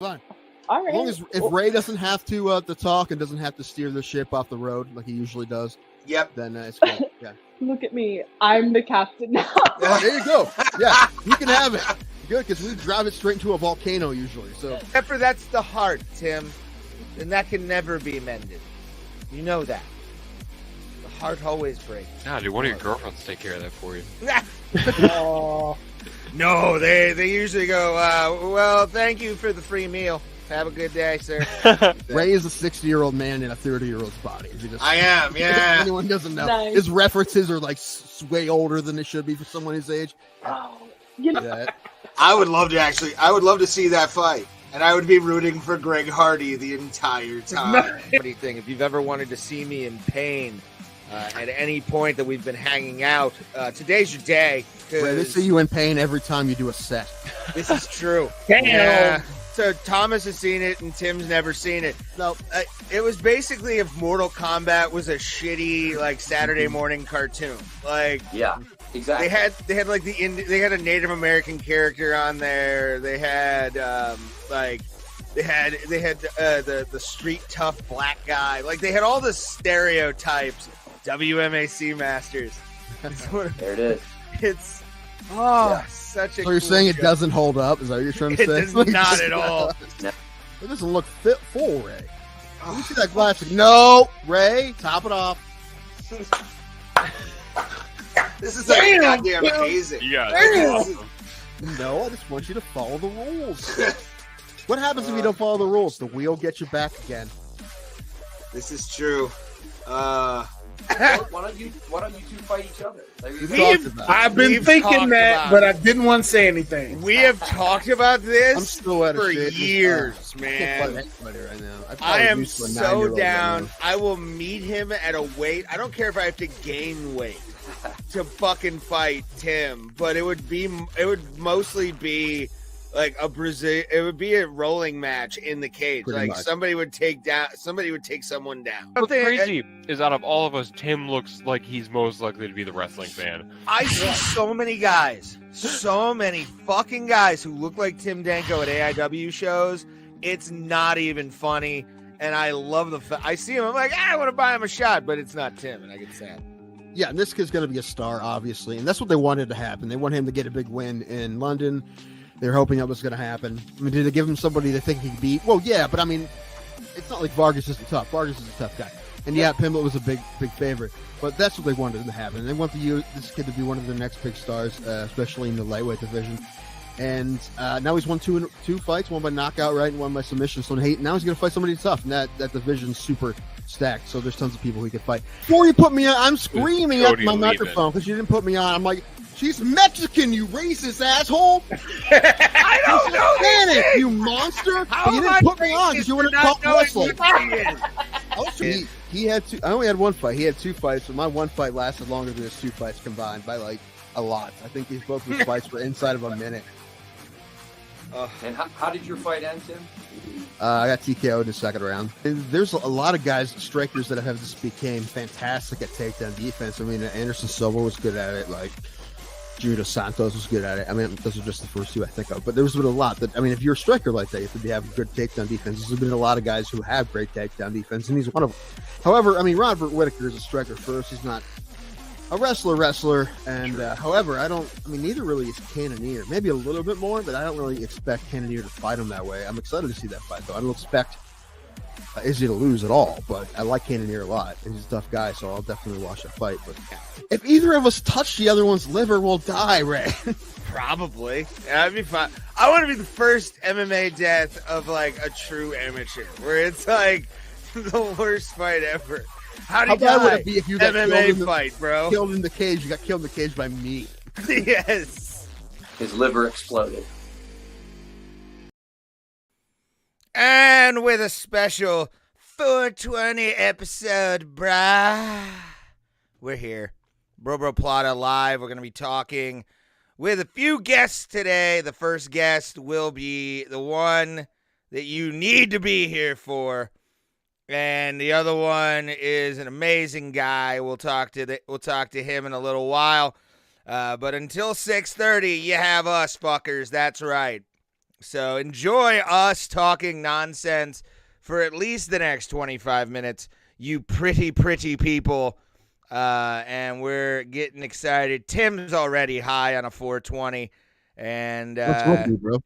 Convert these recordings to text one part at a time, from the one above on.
Fine. All right. As long as if Ray doesn't have to talk and doesn't have to steer the ship off the road like he usually does, then it's good. Yeah. Look at me. I'm the captain now. There you go. Yeah, you can have it. Good, because we drive it straight into a volcano usually. So Except for that's the heart, Tim. And that can never be mended. You know that. The heart always breaks. Nah, dude, one of your girlfriends take care of that for you. No, they usually go, well, thank you for the free meal. Have a good day, sir. Ray is a 60-year-old man in a 30-year-old's body. I am, yeah. If anyone doesn't know. Nice. His references are like way older than they should be for someone his age. Oh, you know, Yeah. I would love to see that fight. And I would be rooting for Greg Hardy the entire time. Funny thing, if you've ever wanted to see me in pain at any point that we've been hanging out, today's your day. Ray, they see you in pain every time you do a set. This is true. Damn. Yeah. So Thomas has seen it and Tim's never seen it. No, It was basically if Mortal Kombat was a shitty like Saturday morning cartoon. Like Yeah, exactly. they had like they had a Native American character on there. They had they had the street tough black guy. Like they had all the stereotypes. WMAC Masters. There it is. It's such a. so cool you're saying it show. doesn't hold up? Is that what you're trying to It say? does not at all. It doesn't look fit full, Ray. Let me see that glass. No, Ray, top it off. This is like goddamn amazing. You got This is- No, I just want you to follow the rules. What happens if you don't follow the rules? The wheel gets you back again. This is true. Why don't you two fight each other? There you go. Talked about it. I've been We've thinking talked that, about but it. I didn't want to say anything. We have talked about I'm this still at a for shit. years, I can't fight man. anybody right now. I probably am used to a so 9-year-old right down. now. I will meet him at a weight. I don't care if I have to gain weight to fucking fight Tim, but it would mostly be like it would be a rolling match in the cage. Pretty like much. somebody would take someone down. What's crazy is out of all of us, Tim looks like he's most likely to be the wrestling fan. I see so many fucking guys who look like Tim Danko at AIW shows. It's not even funny. And I love I see him. I'm like, I want to buy him a shot, but it's not Tim. And I get sad. Yeah, and this kid's going to be a star, obviously. And that's what they wanted to happen. They want him to get a big win in London. They're hoping that was going to happen. I mean, did they give him somebody they think he could beat? Well, yeah, but I mean, it's not like Vargas isn't tough. Vargas is a tough guy. And yeah, Pimblett was a big favorite. But that's what they wanted to happen. They want this kid to be one of their next big stars, especially in the lightweight division. And now he's won two fights, one by knockout, right, and one by submission. So now he's going to fight somebody tough. And that division's super stacked. So there's tons of people he could fight. Before you put me on, I'm screaming at my microphone because you didn't put me on. I'm like, she's Mexican, you racist asshole. I don't know Spanish, you monster. But you didn't put me on because you wouldn't talk wrestling. He had two. I only had one fight. He had two fights, but my one fight lasted longer than his two fights combined by like a lot. I think these both of his fights were inside of a minute. And how did your fight end, Tim? I got TKO'd in the second round. And there's a lot of guys, strikers that have just became fantastic at takedown defense. I mean, Anderson Silva was good at it. Like Judo Santos was good at it. I mean, those are just the first two I think of. But there's been a lot that, I mean, if you're a striker like that, you have to have good takedown defense. There's been a lot of guys who have great takedown defense, and he's one of them. However, I mean, Robert Whittaker is a striker first. He's not a wrestler. And however, neither really is Cannonier. Maybe a little bit more, but I don't really expect Cannonier to fight him that way. I'm excited to see that fight, though. I don't expect Izzy to lose at all, but I like Cannonier a lot. He's a tough guy, so I'll definitely watch that fight. But if either of us touch the other one's liver, we'll die, Ray. Probably. That'd be fun. I want to be the first MMA death of like a true amateur, where it's like the worst fight ever. How How do bad you would die? it be if you got MMA fight, bro? killed in the cage? You got killed in the cage by me. Yes. His liver exploded. And with a special 420 episode, brah, we're here. Bro Plata live. We're going to be talking with a few guests today. The first guest will be the one that you need to be here for. And the other one is an amazing guy. We'll talk to him in a little while. But until 6:30, you have us fuckers. That's right. So enjoy us talking nonsense for at least the next 25 minutes, you pretty people. And we're getting excited. Tim's already high on a 420, and What's wrong with you, bro?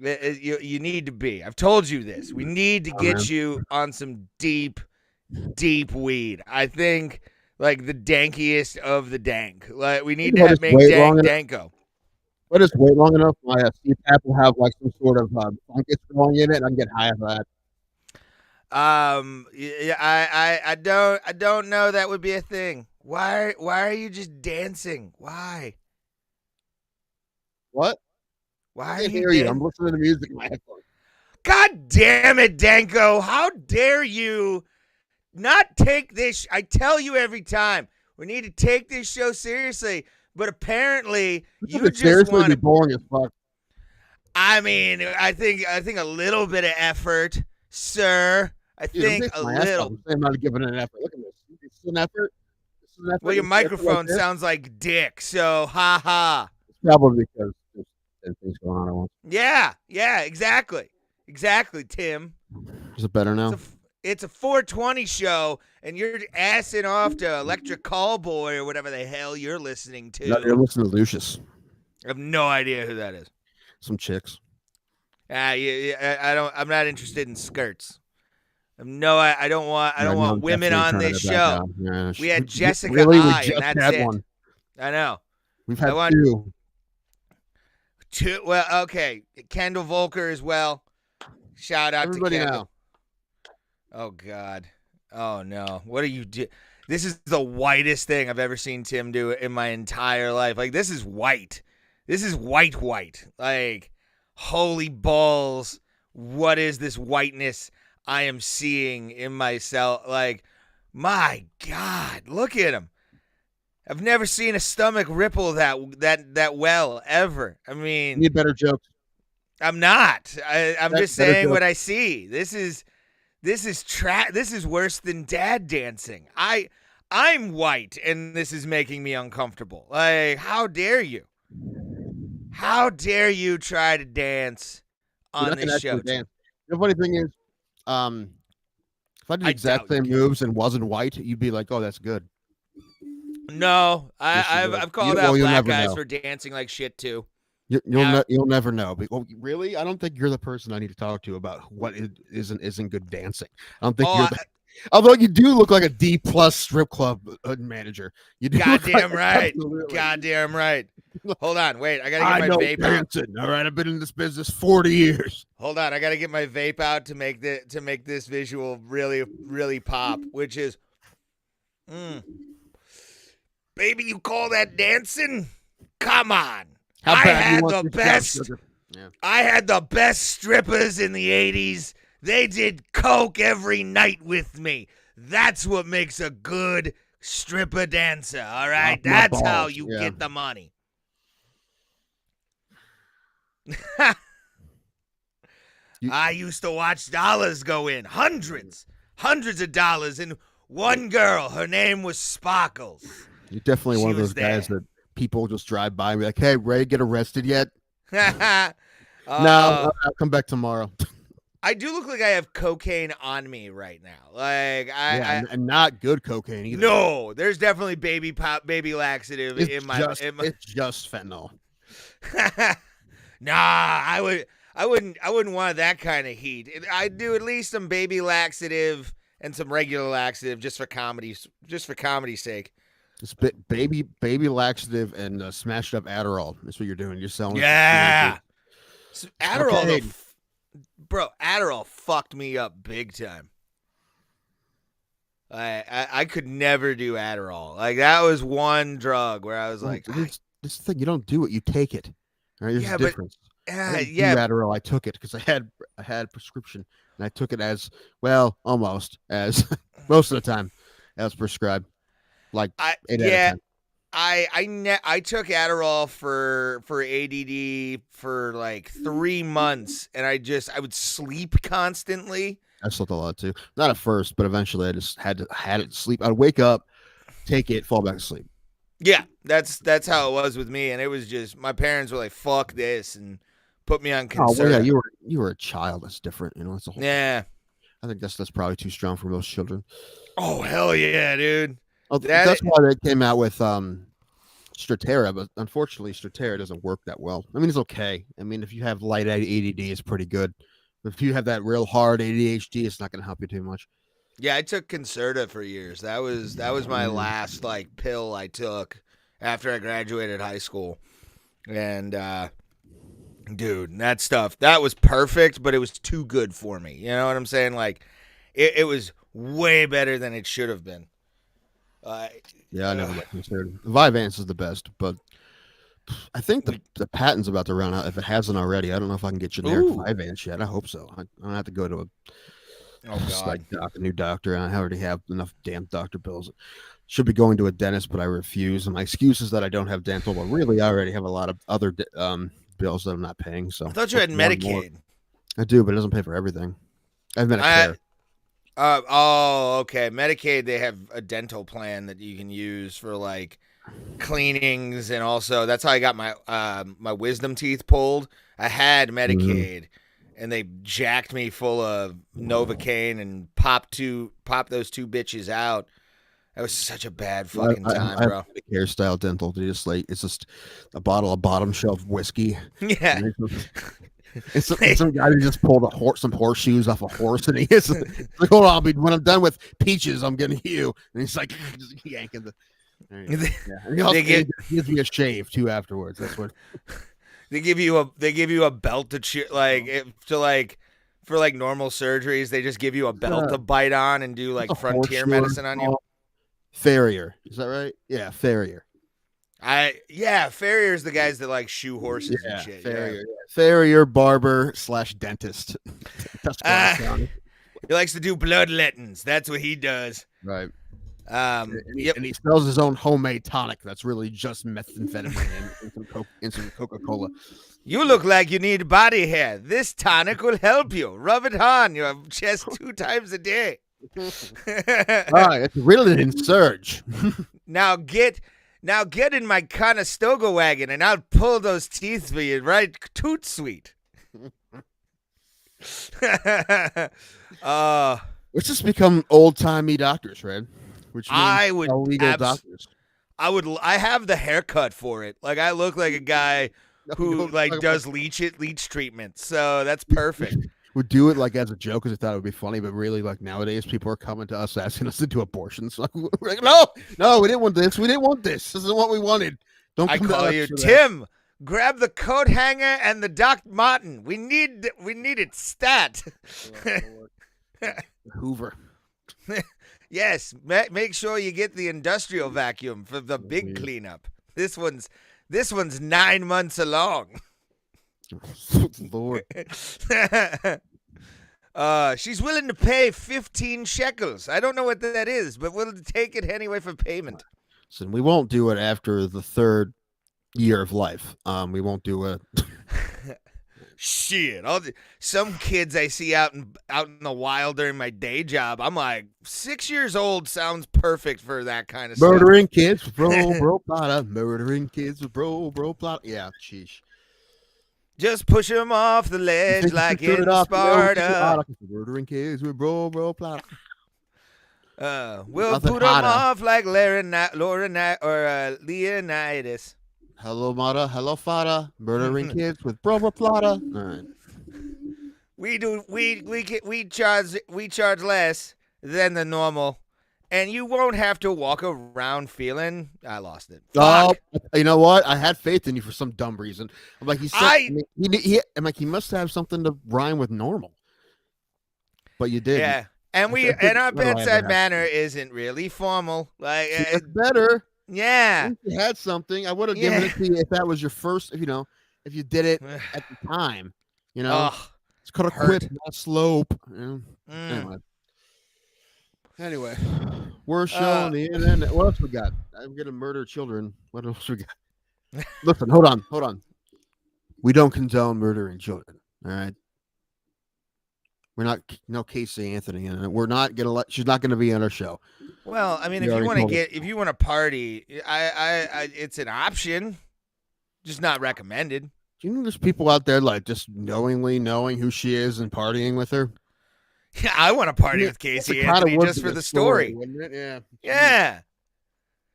you need to be. I've told you this. We need to get you on some deep weed. I think like the dankiest of the dank. Like we need to make danko. But it's wait long enough. My CPAP will have like some sort of fungus growing in it, and I can get high off that. Yeah, I don't know that would be a thing. Why are you just dancing? Why? What? Why I are can't you hear you. I'm listening to music in my headphones. God damn it, Danko. How dare you not take this? I tell you every time, we need to take this show seriously. But apparently, you just want to. Boring as fuck. I mean, I think a little bit of effort, sir. I think a little. I'm not giving it an effort. Look at this. It's an effort. Well, your microphone sounds like dick, so ha ha. It's probably because there's things going on at once. Yeah, exactly, Tim. Is it better now? It's a 420 show, and you're assing off to Electric Callboy or whatever the hell you're listening to. No, you're listening to Lucius. I have no idea who that is. Some chicks. I'm not interested in skirts. I don't want women on this show. Yeah, we had Jessica really, I, and that's it. One. I know. We've had two. Well, okay. Kendall Volker as well. Shout out Everybody to Kendall. now. Oh, God. Oh, no. What are you doing? This is the whitest thing I've ever seen Tim do in my entire life. Like, this is white. This is white. Like, holy balls. What is this whiteness I am seeing in myself? Like, my God. Look at him. I've never seen a stomach ripple that well, ever. I mean. Need better jokes. I'm not. I'm just saying what I see. This is worse than dad dancing. I'm white, and this is making me uncomfortable. Like, how dare you? How dare you try to dance on this show? The funny thing is, if I did the exact same moves and wasn't white, you'd be like, "Oh, that's good." No, I've called out black guys for dancing like shit too. You'll never know. But, really? I don't think you're the person I need to talk to about what isn't good dancing. I don't think you're. Although you do look like a D+ strip club manager. You do. Goddamn right. Goddamn right. Hold on, wait. I gotta get my vape dancing. All right, I've been in this business 40 years. Hold on, I gotta get my vape out to make this visual really, really pop. Which is, baby, you call that dancing? Come on. I had the best. Yeah. I had the best strippers in the 80s. They did coke every night with me. That's what makes a good stripper dancer, all right? That's how you get the money. I used to watch dollars go in. Hundreds of dollars in one girl. Her name was Sparkles. You're definitely one of those guys that people just drive by and be like, "Hey, Ray, get arrested yet?" No, I'll come back tomorrow. I do look like I have cocaine on me right now. Like and not good cocaine either. No, there's definitely baby laxative in my. It's just fentanyl. Nah, I wouldn't want that kind of heat. I'd do at least some baby laxative and some regular laxative just for comedy's sake. It's baby laxative and smashed up Adderall. That's what you're doing. You're selling. Yeah, Adderall, bro. Adderall fucked me up big time. I could never do Adderall. Like that was one drug where I was like, this thing you don't do it, you take it. All right, there's a difference. Adderall, I took it because I had a prescription and I took it as almost as most of the time as prescribed. Like 8 out of 10. I took Adderall for ADD for like 3 months, and I would sleep constantly. I slept a lot too. Not at first, but eventually I just had it sleep. I'd wake up, take it, fall back to sleep. Yeah, that's how it was with me, and it was just my parents were like, "Fuck this," and put me on Oh, well, Concerta. yeah, you were a child. That's different. You know, it's a whole. Yeah. I think that's probably too strong for most children. Oh hell yeah, dude. Oh, That- that's why they came out with Stratera, but unfortunately, Stratera doesn't work that well. I mean, it's okay. I mean, if you have light ADD, it's pretty good. But if you have that real hard ADHD, it's not going to help you too much. Yeah, I took Concerta for years. That was my last like pill I took after I graduated high school. And dude, that stuff, that was perfect, but it was too good for me. You know what I'm saying? Like it was way better than it should have been. Yeah, I never got Concerta. Vyvanse is the best, but I think the patent's about to run out. If it hasn't already, I don't know if I can get generic Vyvanse yet. I hope so. I don't have to go to a new doctor, and I already have enough damn doctor bills. Should be going to a dentist, but I refuse. And my excuse is that I don't have dental, but really, I already have a lot of other bills that I'm not paying. So I thought you had Medicaid. I do, but it doesn't pay for everything. I have Medicare. Oh, okay. Medicaid, they have a dental plan that you can use for like cleanings, and also that's how I got my my wisdom teeth pulled. I had Medicaid, and they jacked me full of Novocaine and popped those two bitches out. That was such a bad fucking time, I bro. have Medicare style dental. They just like it's just a bottle of bottom shelf whiskey. Yeah. It's some guy who just pulled some horseshoes off a horse, and he's like, "Hold on, when I'm done with peaches, I'm getting you." And he's like, just yanking the. Yeah. He gives me a shave too afterwards. That's what they give you a belt to for like normal surgeries. They just give you a belt to bite on and do like frontier medicine on you. Farrier, is that right? Yeah, Farrier. Farrier's the guys that like shoe horses and shit. Farrier, yeah. Farrier barber / dentist. He likes to do bloodlettings. That's what he does. Right. And he sells his own homemade tonic that's really just methamphetamine and some Coca-Cola. You look like you need body hair. This tonic will help you. Rub it on your chest 2 times a day. It's Ritalin Surge. Now get in my Conestoga wagon and I'll pull those teeth for you right toot sweet. Let's just become old-timey doctors, right? Which means illegal doctors. I have the haircut for it. Like I look like a guy who like does leech treatment. So that's perfect. Would do it like as a joke because I thought it would be funny, but really, like nowadays, people are coming to us asking us to do abortions. So we're like, no, we didn't want this. We didn't want this. This isn't what we wanted. Don't. I call you Tim. Grab the coat hanger and the Doc Martin. We need it stat. Hoover. Yes, make sure you get the industrial vacuum for the big cleanup. This one's 9 months along. Lord. She's willing to pay 15 shekels. I don't know what that is, but we'll take it anyway for payment. So we won't do it after the 3rd year of life. We won't do it. Shit, some kids I see out in the wild during my day job, I'm like, 6 years old sounds perfect for that kind of Murdering kids with bro plata. Murdering kids with bro plata. Yeah, sheesh. Just push them off the ledge like in Sparta. Murdering kids with bro plata. We'll put them off like Leonidas. Hello, Mata. Hello, Fada. Murdering kids with bro plata. All right. We charge less than the normal, and you won't have to walk around feeling. I lost it. Oh, you know what? I had faith in you for some dumb reason. I'm like, I'm like, he must have something to rhyme with normal, but you did. Yeah, and our bedside manner isn't really formal. Like it's better. Yeah, if you had something, I would have given it to you if that was your first. If you did it at the time, it's called a quip, not slope. Anyway, we're showing the internet. What else we got? I'm gonna murder children. What else we got? Listen, hold on. We don't condone murdering children. All right. We're not Casey Anthony in it. We're not gonna she's not gonna be on our show. Well, I mean, if you want to party, I it's an option, just not recommended. Do you know there's people out there like just knowingly knowing who she is and partying with her? Yeah, I want to party Yeah, with that's Casey a kinda Anthony would just be for a the story. wouldn't it? Yeah. Yeah.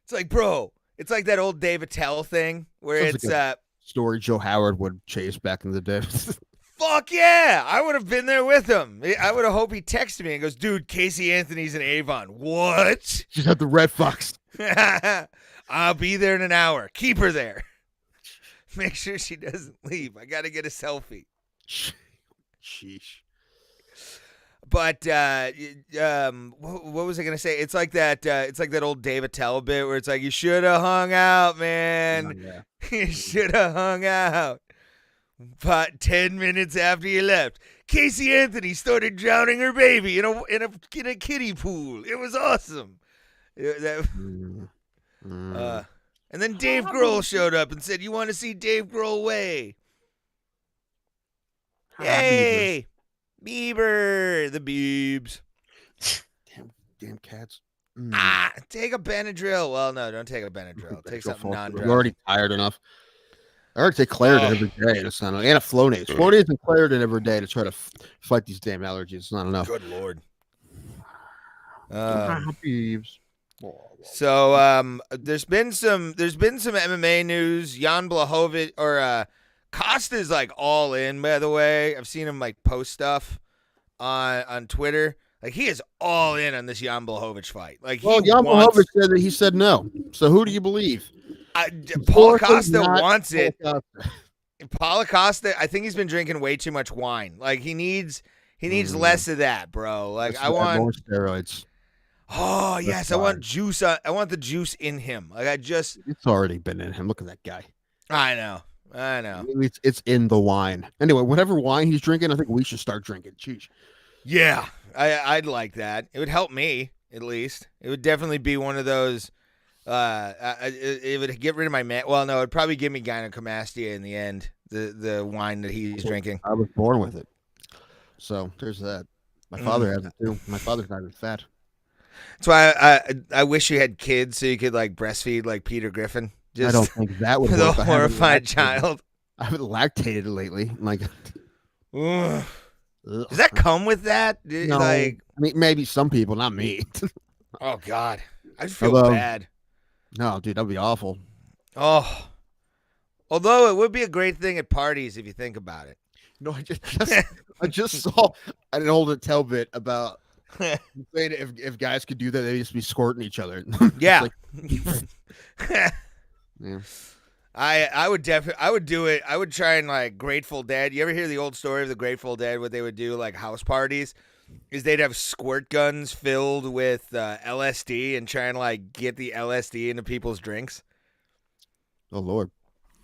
It's like, bro, it's like that old Dave Attell thing where Sounds it's like story Joe Howard would chase back in the day. fuck yeah. I would have been there with him. I would have hoped he texted me and goes, dude, Casey Anthony's in Avon. What? She's at the Red Fox. I'll be there in an hour. Keep her there. Make sure she doesn't leave. I got to get a selfie. Sheesh. But what was I gonna say? It's like that. It's like that old Dave Attell bit where it's like, you should have hung out, man. Oh, yeah. You should have hung out. But 10 minutes after you left, Casey Anthony started drowning her baby in a kiddie pool. It was awesome. And then Dave Grohl showed up and said, "You want to see Dave Grohl way?" Yay! Bieber, the Biebs. Damn cats. Take a Benadryl. Well, no, don't take a Benadryl. Take something non-drug. You're already tired enough. I already take Claritin every day, and it's not enough. And a Flonase. Flonase and Claritin every day to try to fight these damn allergies. It's not enough. Good Lord. Beebs. So there's been some MMA news. Jan Blachowicz or Costa's like all in, by the way. I've seen him like post stuff on Twitter. Like he is all in on this Jan Blachowicz fight. Like Jan Blachowicz said that he said no. So who do you believe? Paul Costa wants it. Paul Costa, I think he's been drinking way too much wine. Like he needs less of that, bro. Like I want more steroids. Oh yes, I want juice. I want the juice in him. Like it's already been in him. Look at that guy. I know. It's in the wine. Anyway, whatever wine he's drinking, I think we should start drinking. Jeez. Yeah, I'd like that. It would help me at least. It would definitely be one of those. It would get rid of my man. Well, no, it'd probably give me gynecomastia in the end. The wine that he's drinking. I was born with it, so there's that. My father has it too. My father's not even fat. That's why I wish you had kids so you could like breastfeed like Peter Griffin. I don't think that would for work. the horrified child. I haven't lactated lately. Like, does that come with that? No, like, I mean, maybe some people, not me. Oh God, I feel bad. No, dude, that'd be awful. Oh, although it would be a great thing at parties if you think about it. No, I just saw an old tell bit about saying if guys could do that, they'd just be squirting each other. Yeah. Yeah. I would do it. I would try and like Grateful Dead. You ever hear the old story of the Grateful Dead? What they would do like house parties is they'd have squirt guns filled with LSD and try and like get the LSD into people's drinks. Oh Lord.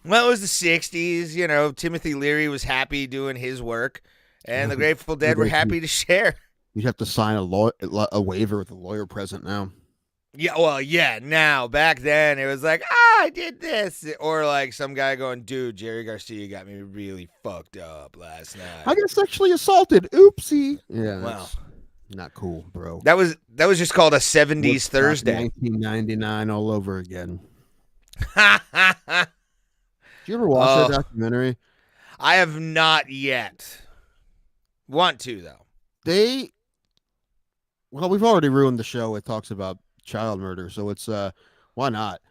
Well, it was the 60s. You know, Timothy Leary was happy doing his work, and the Grateful Dead were happy to share. You'd have to sign a waiver with a lawyer present now. Yeah, well, yeah. Now, back then, it was like, I did this. Or like some guy going, dude, Jerry Garcia got me really fucked up last night. I got sexually assaulted. Oopsie. Yeah, wow. Not cool, bro. That was just called a 70s Thursday. 1999 all over again. Did you ever watch that documentary? I have not yet. Want to, though. Well, we've already ruined the show. It talks about child murder, so it's why not?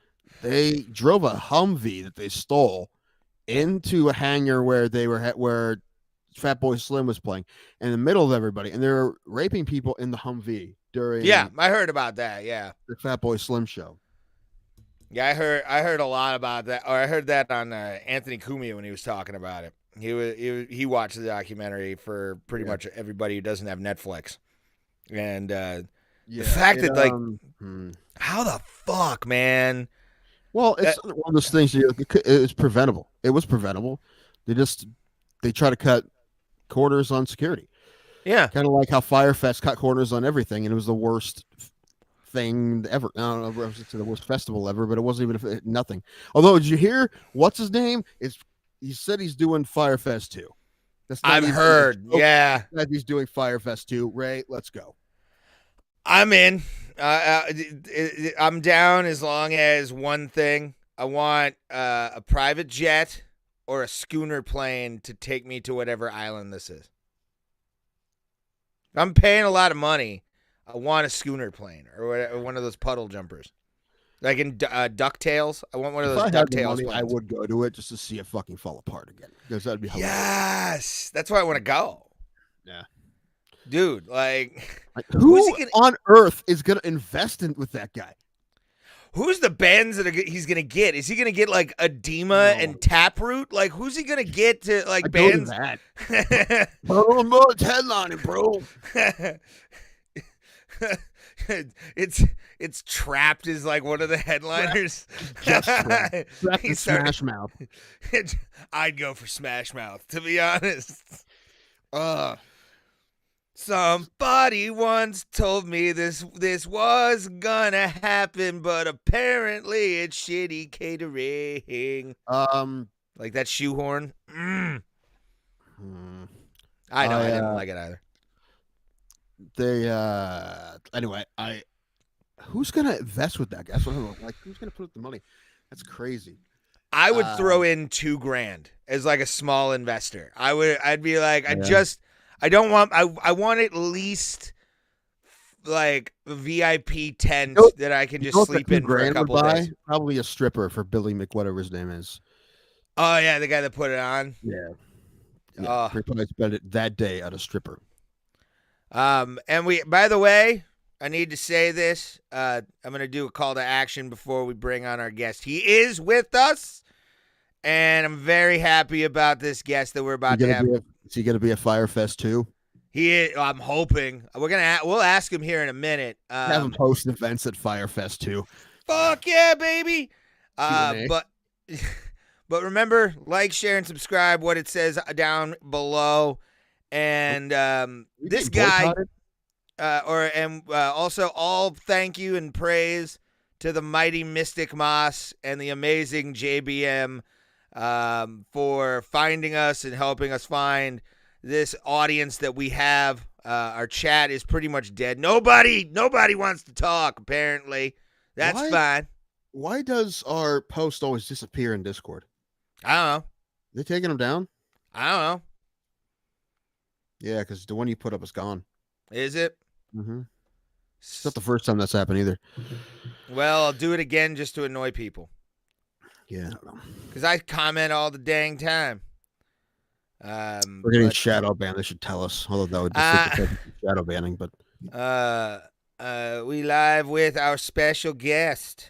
They drove a Humvee that they stole into a hangar where they were where Fatboy Slim was playing in the middle of everybody, and they were raping people in the Humvee during. Yeah, I heard about that. Yeah, the Fatboy Slim show. Yeah, I heard a lot about that, or I heard that on Anthony Cumia when he was talking about it. He watched the documentary for pretty much everybody who doesn't have Netflix, and the fact that like, how the fuck, man? Well, it's one of those things. It was preventable. It was preventable. They try to cut corners on security. Yeah, kind of like how Firefest cut corners on everything, and it was the worst thing ever. I don't know if it was the worst festival ever, but it wasn't even nothing. Although, did you hear what's his name? He said he's doing Firefest 2. I've heard. Yeah, that he's doing Firefest 2. Ray, let's go. I'm in. I'm down as long as one thing. I want a private jet or a schooner plane to take me to whatever island this is. If I'm paying a lot of money, I want a schooner plane or one of those puddle jumpers. Like in DuckTales. I want one of those If I had the DuckTales money, planes. I would go to it just to see it fucking fall apart again. Because that'd be hilarious. Yes. That's why I want to go. Yeah. Dude, like who who's he gonna- on earth is going to invest in with that guy? who's the bands that he's going to get? Is he going to get like Edema and Taproot? Like who's he going to get to like I'd go to bands? that. Oh, no, it's headlining, bro. It's Trapped is like one of the headliners. Just Trapped He in started- Smash Mouth. I'd go for Smash Mouth, to be honest. Somebody once told me this was gonna happen, but apparently it's shitty catering. Like that shoehorn. I know, I didn't like it either. Anyway, who's gonna invest with that guy? That's what I'm like. Who's gonna put up the money? That's crazy. I would throw in $2,000 as like a small investor. I'd be like, I want at least like a VIP tent that I can just sleep in for a couple of days. Probably a stripper for Billy whatever his name is. Oh yeah, the guy that put it on. Yeah. Probably spend it that day at a stripper. And by the way, I need to say this. I'm gonna do a call to action before we bring on our guest. He is with us, and I'm very happy about this guest that we're about to have. Is he gonna be at Firefest too? He is, I'm hoping. We'll ask him here in a minute. Have him host events at Firefest too. Fuck yeah, baby. Q&A. But remember, like, share, and subscribe. What it says down below. And this guy, also all thank you and praise to the mighty Mystic Moss and the amazing JBM for finding us and helping us find this audience that we have. Our chat is pretty much dead. Nobody wants to talk, apparently. That's fine. Why does our post always disappear in Discord? I don't know. They taking them down? I don't know. Yeah, because the one you put up is gone. Is it? Mm-hmm. It's not the first time that's happened either. Well, I'll do it again just to annoy people. Yeah, I don't know. Because I comment all the dang time. We're getting shadow banned. They should tell us. Although that would defeat the shadow banning. But we live with our special guest.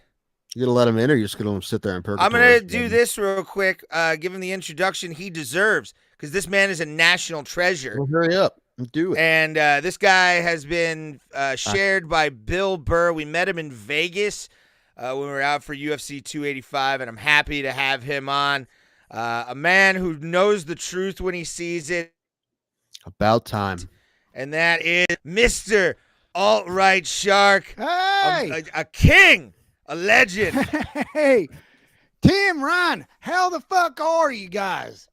You gonna let him in, or you're just gonna sit there and purgatory? I'm gonna do this real quick. Give him the introduction he deserves, because this man is a national treasure. Well, hurry up and do it. And this guy has been shared by Bill Burr. We met him in Vegas when we were out for UFC 285, and I'm happy to have him on. A man who knows the truth when he sees it. About time. And that is Mr. Alt-Right Shark. Hey! A king. A legend. Hey, Tim, Ryan, how the fuck are you guys?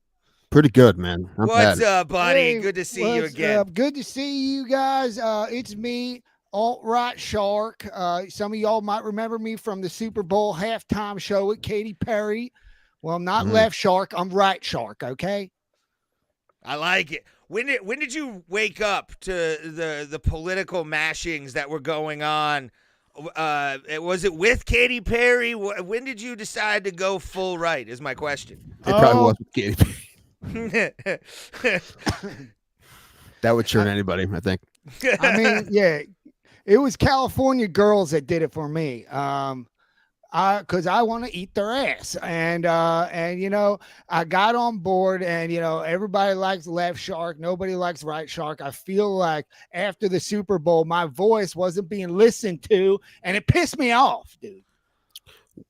Pretty good, man. Not What's bad. up, buddy? Hey, Good to see you what's again. up? Good to see you guys. It's me, Alt-Right Shark. Some of y'all might remember me from the Super Bowl halftime show with Katy Perry. Well, I'm not left shark. I'm right shark, okay? I like it. When did you wake up to the political mashings that were going on? Was it with Katy Perry? When did you decide to go full right? Is my question. It probably was with Katy Perry. That would turn anybody, I think. I mean, yeah, it was California girls that did it for me. Because I want to eat their ass, and you know, I got on board, and you know, everybody likes left shark, nobody likes right shark. I feel like after the Super Bowl, my voice wasn't being listened to, and it pissed me off, dude.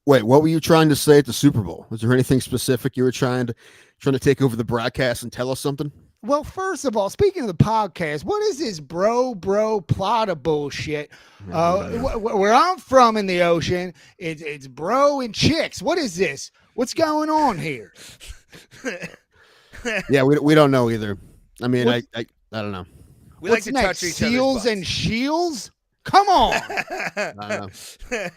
Wait, what were you trying to say at the Super Bowl? Was there anything specific you were trying to take over the broadcast and tell us something? Well, first of all, speaking of the podcast, what is this bro plot of bullshit? Where I'm from in the ocean, it's bro and chicks. What is this? What's going on here? Yeah, we don't know either. I mean, I don't know. We What's like to next? touch each Seals other's and shields? Come on. I don't know.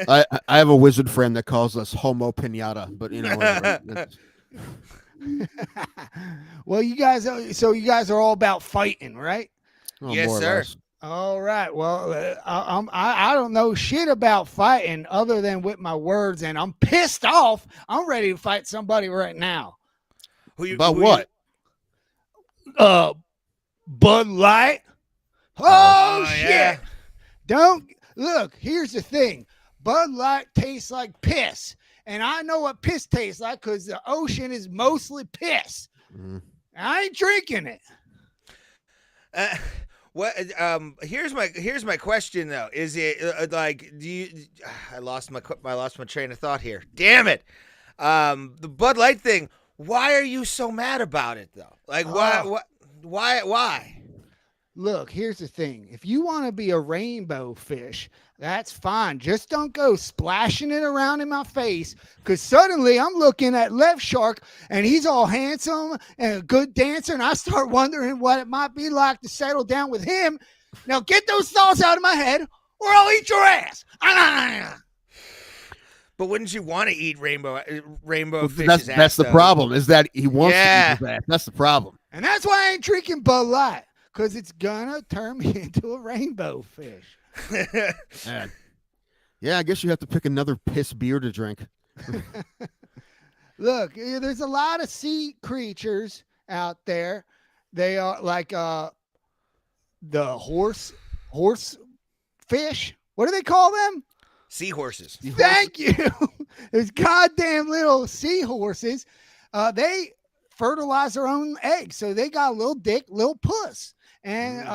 I have a wizard friend that calls us homo pinata, but you know, whatever. Well, you guys are all about fighting, right? Oh, Yes, more or sir. less. All right. Well, I don't know shit about fighting other than with my words, and I'm pissed off. I'm ready to fight somebody right now. About what? Bud Light. Oh, Shit. yeah. Don't look. Here's the thing. Bud Light tastes like piss, and I know what piss tastes like because the ocean is mostly piss. Mhm. I ain't drinking it. What? Here's my question though. Is it like do you? I lost my train of thought here. Damn it. The Bud Light thing. Why are you so mad about it though? Like why? Look, here's the thing. If you want to be a rainbow fish, that's fine. Just don't go splashing it around in my face because suddenly I'm looking at Left Shark and he's all handsome and a good dancer. And I start wondering what it might be like to settle down with him. Now get those thoughts out of my head or I'll eat your ass. But wouldn't you want to eat rainbow Well, fish's ass? that's the though? problem. Is that he wants Yeah. to eat his ass. That's the problem. And that's why I ain't drinking Bud Light because it's going to turn me into a rainbow fish. Man. Yeah, I guess you have to pick another piss beer to drink. Look, there's a lot of sea creatures out there. They are like the horse fish. What do they call them? Seahorses. Thank you. There's goddamn little seahorses. They fertilize their own eggs, so they got a little dick, little puss, and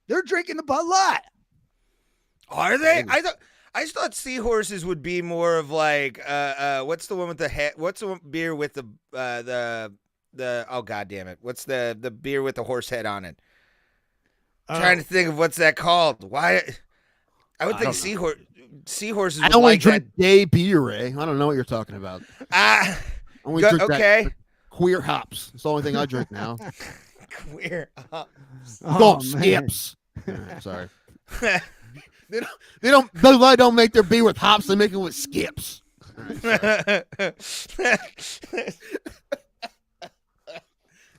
they're drinking the Bud Light. Are they? I just thought seahorses would be more of like what's the one with the head? What's the beer with the oh god damn it? What's the beer with the horse head on it? Trying to think of what's that called. Why? I would think seahorses. I would only like drink gay beer, eh? I don't know what you're talking about. that. I only drink Okay. that queer hops. It's the only thing I drink now. Queer. Don't skips. All right, sorry. Bud Light don't make their beer with hops. They make it with skips. All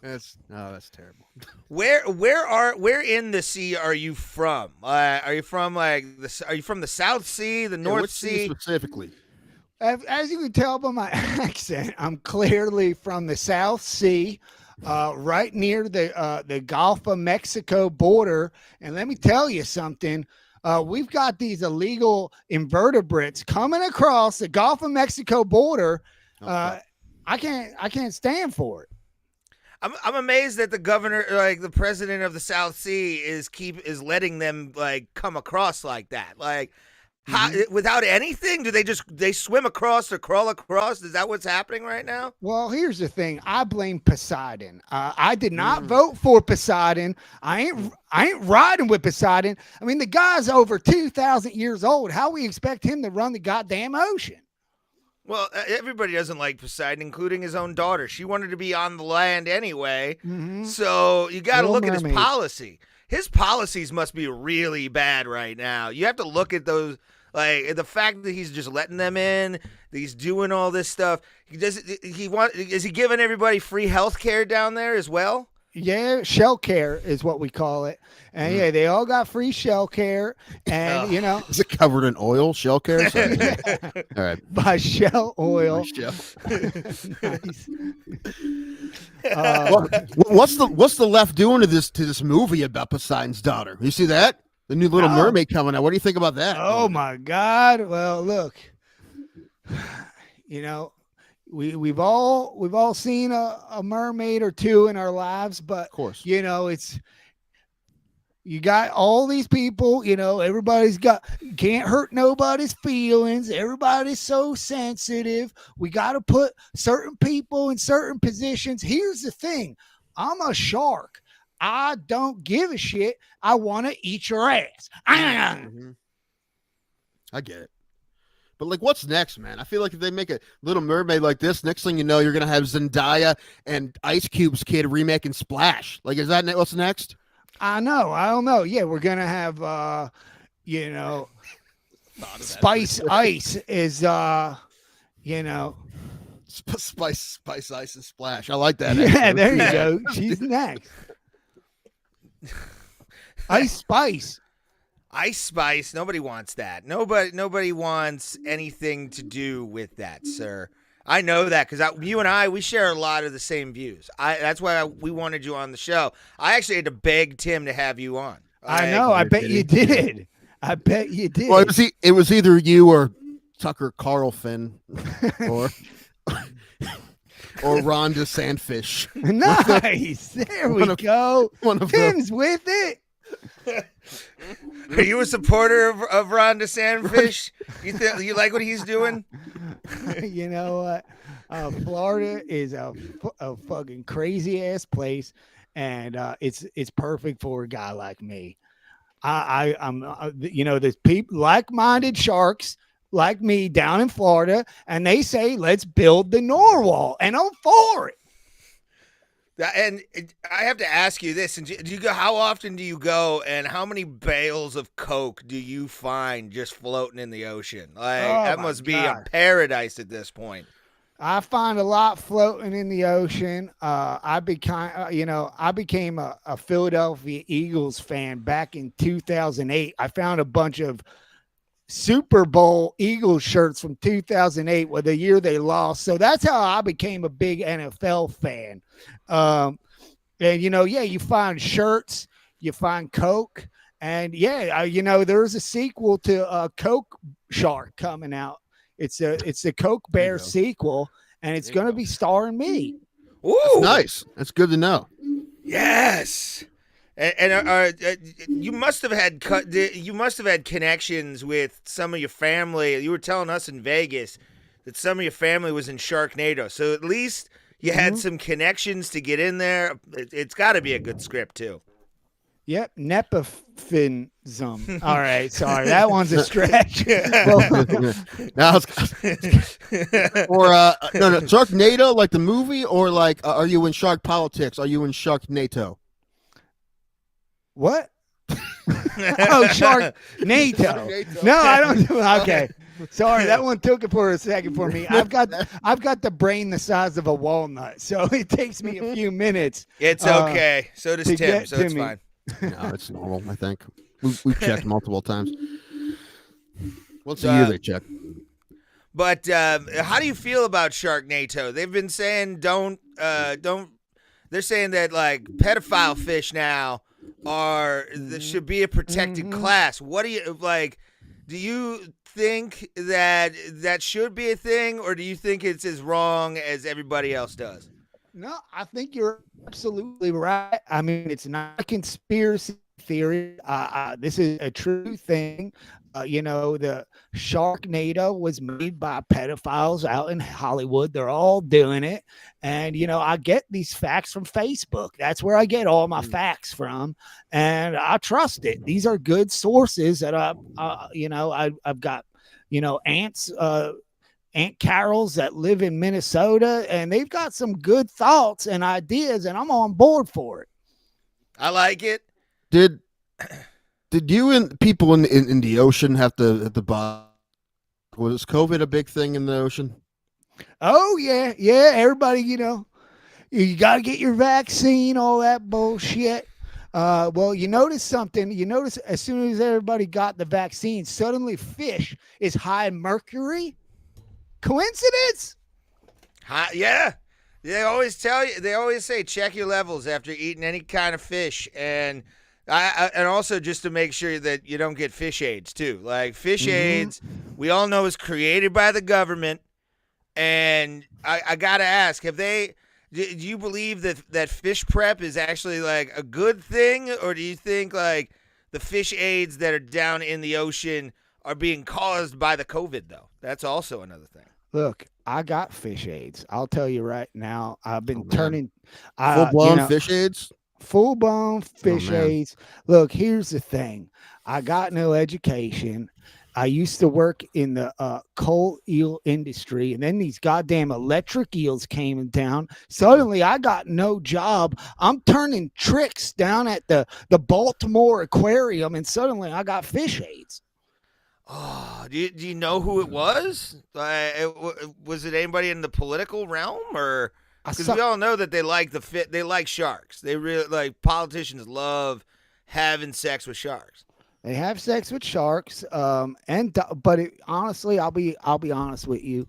right, that's terrible. Where in the sea are you from? Are you from are you from the South Sea, the North Which Sea? specifically? As you can tell by my accent, I'm clearly from the South Sea, right near the Gulf of Mexico border. And let me tell you something. We've got these illegal invertebrates coming across the Gulf of Mexico border. I can't stand for it. I'm amazed that the governor, like the president of the South Sea, is letting them like come across like that. Like, how, without anything, do they swim across or crawl across? Is that what's happening right now? Well, here's the thing. I blame Poseidon. I did not vote for Poseidon. I ain't riding with Poseidon. I mean, the guy's over 2,000 years old. How we expect him to run the goddamn ocean? Well, everybody doesn't like Poseidon, including his own daughter. She wanted to be on the land anyway. So you got to look at his policy. His policies must be really bad right now. You have to look at those. Like the fact that he's just letting them in, that he's doing all this stuff. Is he giving everybody free health care down there as well? Yeah, shell care is what we call it. And yeah, they all got free shell care. And is it covered in oil? Shell care? Yeah. All right. By Shell Oil. Shell. Nice. What's the left doing to this movie about Poseidon's daughter? You see that? The new Little Mermaid coming out. What do you think about that? Oh my God! Well, look, we've all seen a mermaid or two in our lives, but Of course. You got all these people. Everybody's can't hurt nobody's feelings. Everybody's so sensitive. We got to put certain people in certain positions. Here's the thing: I'm a shark. I don't give a shit. I want to eat your ass. I get it. But like, what's next, man? I feel like if they make a Little Mermaid like this, next thing you know, you're gonna have Zendaya and Ice Cube's kid remaking Splash. Like, is that what's next? I know. I don't know. Yeah, we're gonna have Spice Ice is Spice, ice, and splash. I like that. Yeah, actually. there you go. She's next. Ice Spice. Ice Spice. Nobody wants that. Nobody wants anything to do with that, sir. I know that because you and I, we share a lot of the same views. That's why we wanted you on the show. I actually had to beg Tim to have you on. I know. I bet you did. I bet you did. Well, it was either you or Tucker Carlson or Rhonda Sandfish. Nice. There we go. Tim's with it. Are you a supporter of Rhonda Sandfish? You like what he's doing? You know what? Florida is a fucking crazy ass place, and it's perfect for a guy like me. I'm there's people like-minded sharks like me down in Florida, and they say let's build the Norwal, and I'm for it. And I have to ask you this: do you go? How often do you go? And how many bales of Coke do you find just floating in the ocean? That must be a paradise at this point. I find a lot floating in the ocean. I became a Philadelphia Eagles fan back in 2008. I found a bunch of Super Bowl Eagles shirts from 2008, the year they lost. So that's how I became a big NFL fan. And you find shirts, you find Coke, and there's a sequel to Coke Shark coming out. It's a Coke Bear sequel, and it's going to be starring me. Ooh, that's nice. That's good to know. Yes. And you must have had connections with some of your family. You were telling us in Vegas that some of your family was in Sharknado, so at least you had some connections to get in there. It's got to be a good script too. Yep, Nepophinism. All right, sorry, that one's a stretch. Sharknado, like the movie, or like are you in Shark Politics? Are you in Sharknado? What? Sharknado. No, I don't do it. Okay. Sorry, that one took it for a second for me. I've got the brain the size of a walnut, so it takes me a few minutes. It's okay. So does Tim, so it's fine. No, it's normal, I think. We've checked multiple times. Once a year they check. But how do you feel about Sharknado? They've been saying don't. They're saying that like pedophile fish now there should be a protected class. What do you like? Do you think that should be a thing, or do you think it's as wrong as everybody else does? No, I think you're absolutely right. I mean, it's not a conspiracy theory. This is a true thing. The Sharknado was made by pedophiles out in Hollywood. They're all doing it. And, I get these facts from Facebook. That's where I get all my facts from. And I trust it. These are good sources that I've got, aunts, Aunt Carols that live in Minnesota, and they've got some good thoughts and ideas, and I'm on board for it. I like it. Did you and people in the ocean have to buy? Was COVID a big thing in the ocean? Oh yeah. Everybody, you got to get your vaccine, all that bullshit. Well, you notice something. You notice as soon as everybody got the vaccine, suddenly fish is high in mercury. Coincidence? Yeah. They always tell you. They always say check your levels after eating any kind of fish, and also just to make sure that you don't get fish AIDS too. Like fish AIDS, we all know is created by the government, and I gotta ask: do you believe that fish prep is actually like a good thing, or do you think like the fish AIDS that are down in the ocean are being caused by the COVID though? That's also another thing. Look, I got fish AIDS. I'll tell you right now. I've been turning full-blown fish AIDS. Full-blown fish AIDS. Look, here's the thing. I got no education. I used to work in the coal eel industry, and then these goddamn electric eels came down. Suddenly, I got no job. I'm turning tricks down at the Baltimore Aquarium, and suddenly I got fish AIDS. Oh, do you know who it was? Was it anybody in the political realm, or because we all know that they like they like sharks. They really like politicians love having sex with sharks. They have sex with sharks, honestly, I'll be honest with you,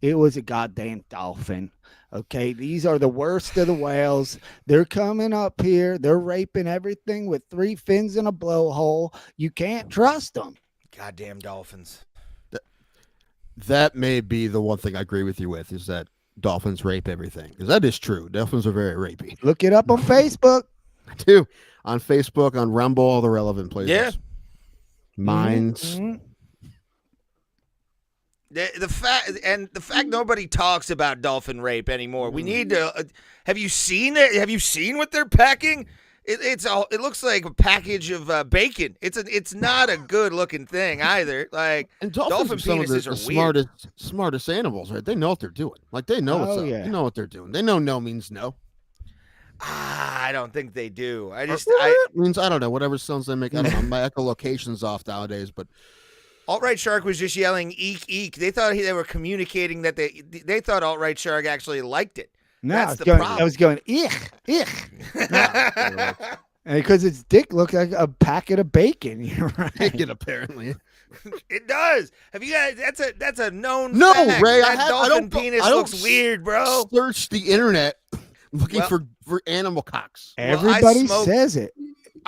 it was a goddamn dolphin. Okay, these are the worst of the whales. They're coming up here. They're raping everything with 3 fins and a blowhole. You can't trust them. Goddamn dolphins. That may be the one thing I agree with you with is that dolphins rape everything, because that is true. Dolphins are very rapey. Look it up on Facebook. I do. On Facebook, on Rumble, all the relevant places. Yeah. Mines. Mm-hmm. The fact nobody talks about dolphin rape anymore. We need to. Have you seen it? Have you seen what they're packing? It looks like a package of bacon. It's not a good looking thing either. Like, And dolphin are some of penises the are weird. smartest animals, right? They know what they're doing. Like, they know what's up. Yeah. They know what they're doing. They know no means no. I don't think they do. Means I don't know. Whatever sounds they make. I don't know. My echolocation's off nowadays, but Alt-Right Shark was just yelling "eek eek." They thought they were communicating that they thought Alt-Right Shark actually liked it. No, That's the I problem. was going, ich. Because its dick looked like a packet of bacon. You're right. bacon apparently. It does. Have you guys? That's a known. No, fact. Ray. That I dolphin don't. penis I don't looks weird, bro. Search the internet looking Well- for animal cocks. Everybody says it.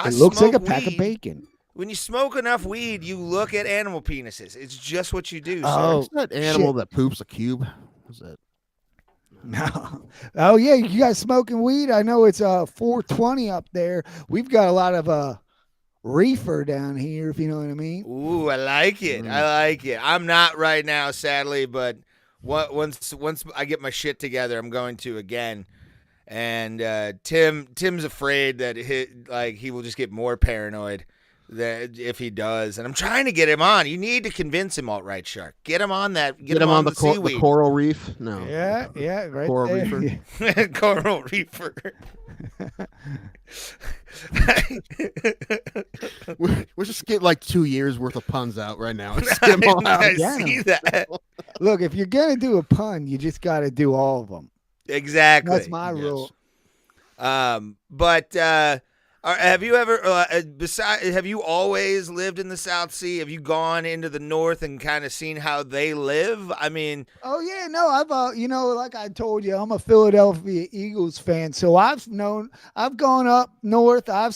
It looks like a smoke pack of weed. bacon. When you smoke enough weed, you look at animal penises. It's just what you do. Oh. Is that animal that poops a cube? What's that? No. Oh yeah, you guys smoking weed? I know it's 420 up there. We've got a lot of reefer down here, if you know what I mean. Ooh, I like it. I like it. I'm not right now, sadly, but once I get my shit together, I'm going to again. And Tim's afraid that he will just get more paranoid that if he does. And I'm trying to get him on. You need to convince him, Alt-Right Shark. Get him on that. Get him on the seaweed. The coral reef. No. Yeah, right Coral there. reefer. Coral reefer. We'll just get like 2 years worth of puns out right now. And skim all out. I see that. Look, if you're gonna do a pun, you just got to do all of them. Exactly. That's my rule. But have you ever have you always lived in the South Sea? Have you gone into the North and kind of seen how they live? I mean, Oh yeah, no, I've like I told you, I'm a Philadelphia Eagles fan, so I've gone up north. I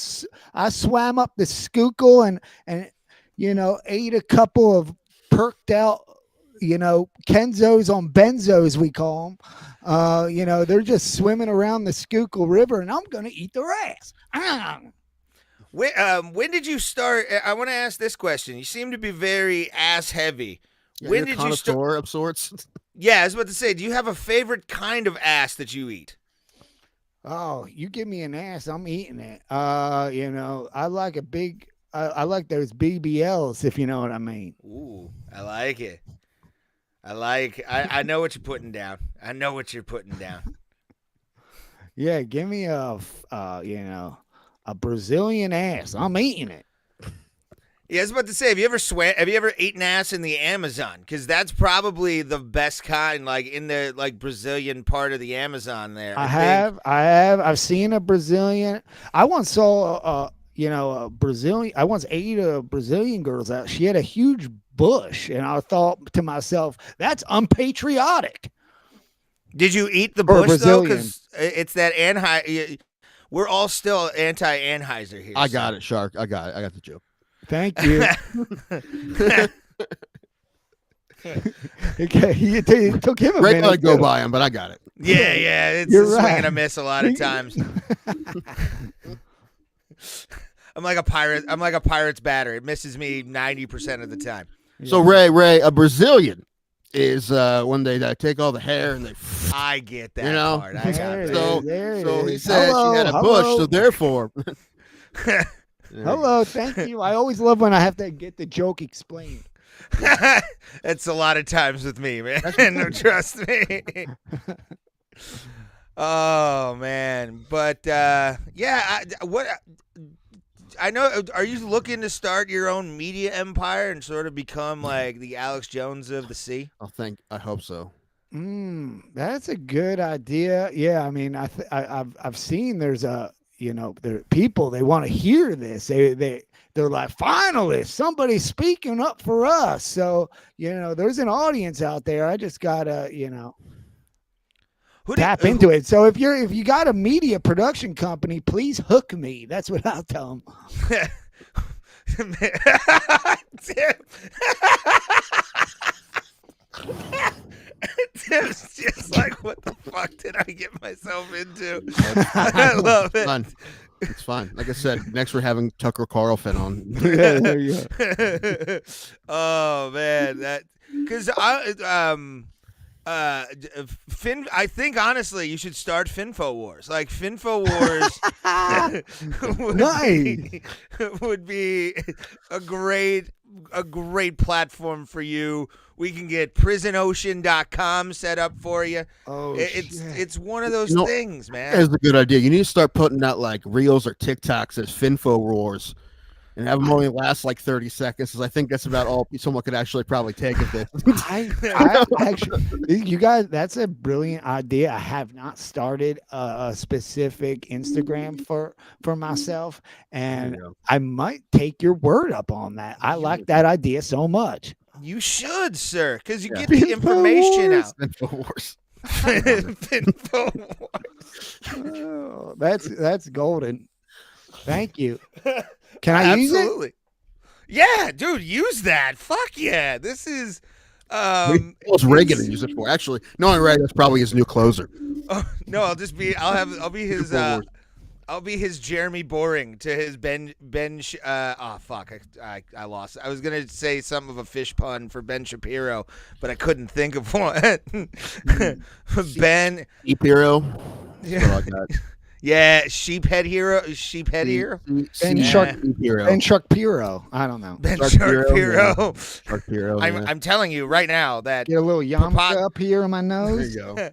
swam up the Schuylkill and ate a couple of perked out Kenzos on benzos, we call them. They're just swimming around the Schuylkill River, and I'm gonna eat their ass. when did you start? I want to ask this question. You seem to be very ass heavy. Yeah, When you're a did you start? connoisseur of sorts? Yeah, I was about to say, do you have a favorite kind of ass that you eat? Oh, you give me an ass, I'm eating it. I like I like those BBLs, if you know what I mean. Ooh, I like it. I know what you're putting down. I know what you're putting down. Yeah, give me a Brazilian ass. I'm eating it. Yeah, I was about to say, have you ever eaten ass in the Amazon? Because that's probably the best kind, like in the Brazilian part of the Amazon there. I have. I've seen a Brazilian. I once saw a Brazilian. I once ate a Brazilian girl's out. She had a huge bush, and I thought to myself, that's unpatriotic. Did you eat the Or bush though? Brazilian. Because it's that we're all still anti-Anheuser here. I got it, Shark. I got it. I got the joke. Thank you. Okay, it took him a Great minute. let go too. by him, but I got it. Yeah, it's You're a swing right. and a miss a lot of times. I'm like a pirate's batter. It misses me 90% of the time. So Ray, a Brazilian is when they take all the hair and they. I get that You know? part. I got There it that. So, is, there it so he is. said Hello, she had a bush, hello. so therefore. Hello, thank you. I always love when I have to get the joke explained. It's a lot of times with me, man. No, trust me. Oh man, but I know. Are you looking to start your own media empire and sort of become like the Alex Jones of the sea? I hope so. That's a good idea. Yeah, I mean, I've seen there's there are people they want to hear this. They're like, finalists, somebody's speaking up for us. So there's an audience out there. I just gotta tap into it. So if you got a media production company, please hook me. That's what I'll tell them. Tim's just like, what the fuck did I get myself into? I love it. It's fine. Like I said, next we're having Tucker Carlson on. Yeah, there you go. Oh man, that because I think honestly you should start Finfo Wars. Like Finfo Wars would be a great platform for you. We can get prisonocean.com set up for you. Oh, it's one of those things, man. That's a good idea. You need to start putting out like reels or TikToks as Finfo Wars and have them only last like 30 seconds, because I think that's about all someone could actually probably take of this. I actually, you guys, that's a brilliant idea. I have not started a specific Instagram for myself, and I might take your word up on that. I like that idea so much. You should, sir, because you get the information out. Finfo Wars. Finfo Wars. Oh, that's golden. Thank you. Can I use it? Absolutely. Yeah, dude, use that. Fuck yeah. This is what's Reagan to use it for? Actually, no, I'm right. That's probably his new closer. No, I'll be his Jeremy Boring to his Ben. Fuck! I lost. I was gonna say something of a fish pun for Ben Shapiro, but I couldn't think of one. Ben Shapiro. Yeah, Sheephead Hero. Ben Shapiro. I don't know. Ben Shapiro. Shapiro. I'm telling you right now that Get a little yarmulke up here in my nose. There you go.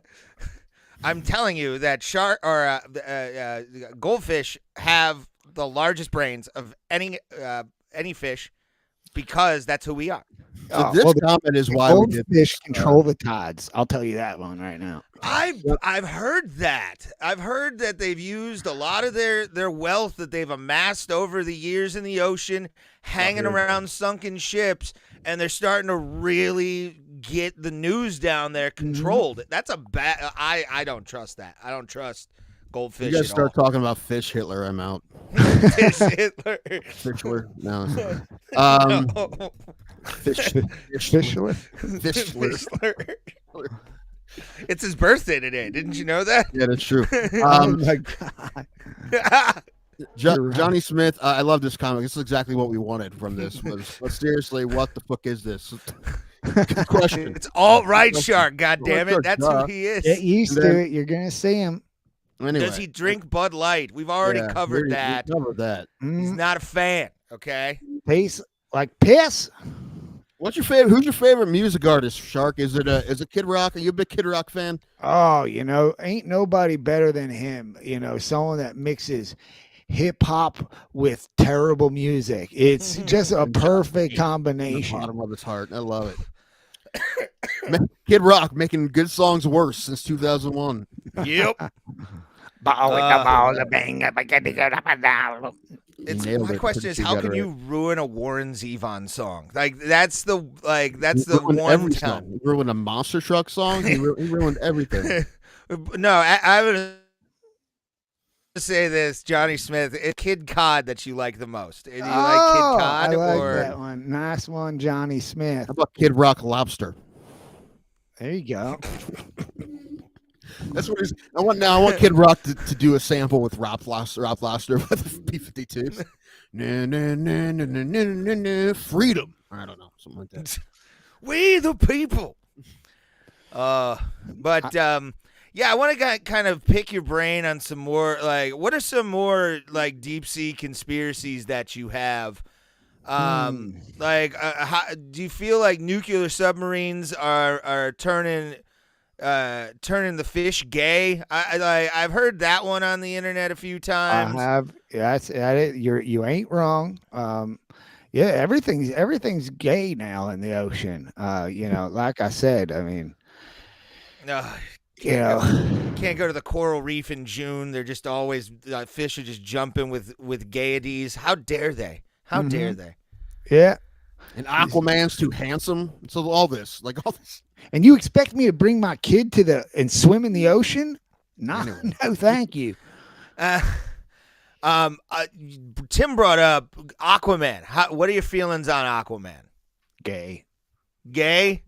I'm telling you that goldfish have the largest brains of any fish, because that's who we are. So this comment is why we did goldfish control the tides. I'll tell you that one right now. I've heard that. I've heard that they've used a lot of their wealth that they've amassed over the years in the ocean, hanging around sunken ships, and they're starting to really get the news down there controlled. That's a bad. I don't trust that. I don't trust goldfish. You guys start talking about Fish Hitler, I'm out. Fish Hitler. Fishler? No. Fishler. Fishler. It's his birthday today. Didn't you know that? Yeah, that's true. Oh my God. Johnny Smith, I love this comic. This is exactly what we wanted from this. But seriously, what the fuck is this? Good question. It's all right, Shark. God damn it, that's who he is. Get used to it. You're gonna see him. Anyway, Does he drink Bud Light? We've already covered that. We covered that. He's not a fan. Okay. Tastes like piss. What's your favorite? Who's your favorite music artist, Shark? Is it Kid Rock? Are you a big Kid Rock fan? Oh, ain't nobody better than him. Someone that mixes hip hop with terrible music. It's just a perfect combination. The bottom of his heart. I love it. Kid Rock making good songs worse since 2001. Yep. My question is, how can you ruin a Warren Zevon song? That's the one time. He ruined a Monster Truck song. He ruined everything. No, I would say this, Johnny Smith. It's Kid Cod that you like the most. Do you like Kid Cod? I like that one. Nice one, Johnny Smith. How about Kid Rock Lobster? There you go. That's what he's. I want Kid Rock to do a sample with Rob Lobster with P-52. Freedom. I don't know, something like that. We the people. I want to kind of pick your brain on some more. Like, what are some more like deep sea conspiracies that you have? How, do you feel like nuclear submarines are turning turning the fish gay. I've heard that one on the internet a few I times. have. That's it. You ain't wrong. Yeah, everything's gay now in the ocean. Like I said, I mean, Can't go to the coral reef in June. They're just always fish are just jumping with gaieties. How dare they? How dare they? yeah. And Aquaman's too handsome. So all this. And you expect me to bring my kid and swim in the ocean? No, no, thank you. Tim brought up Aquaman. What are your feelings on Aquaman? Gay. Gay?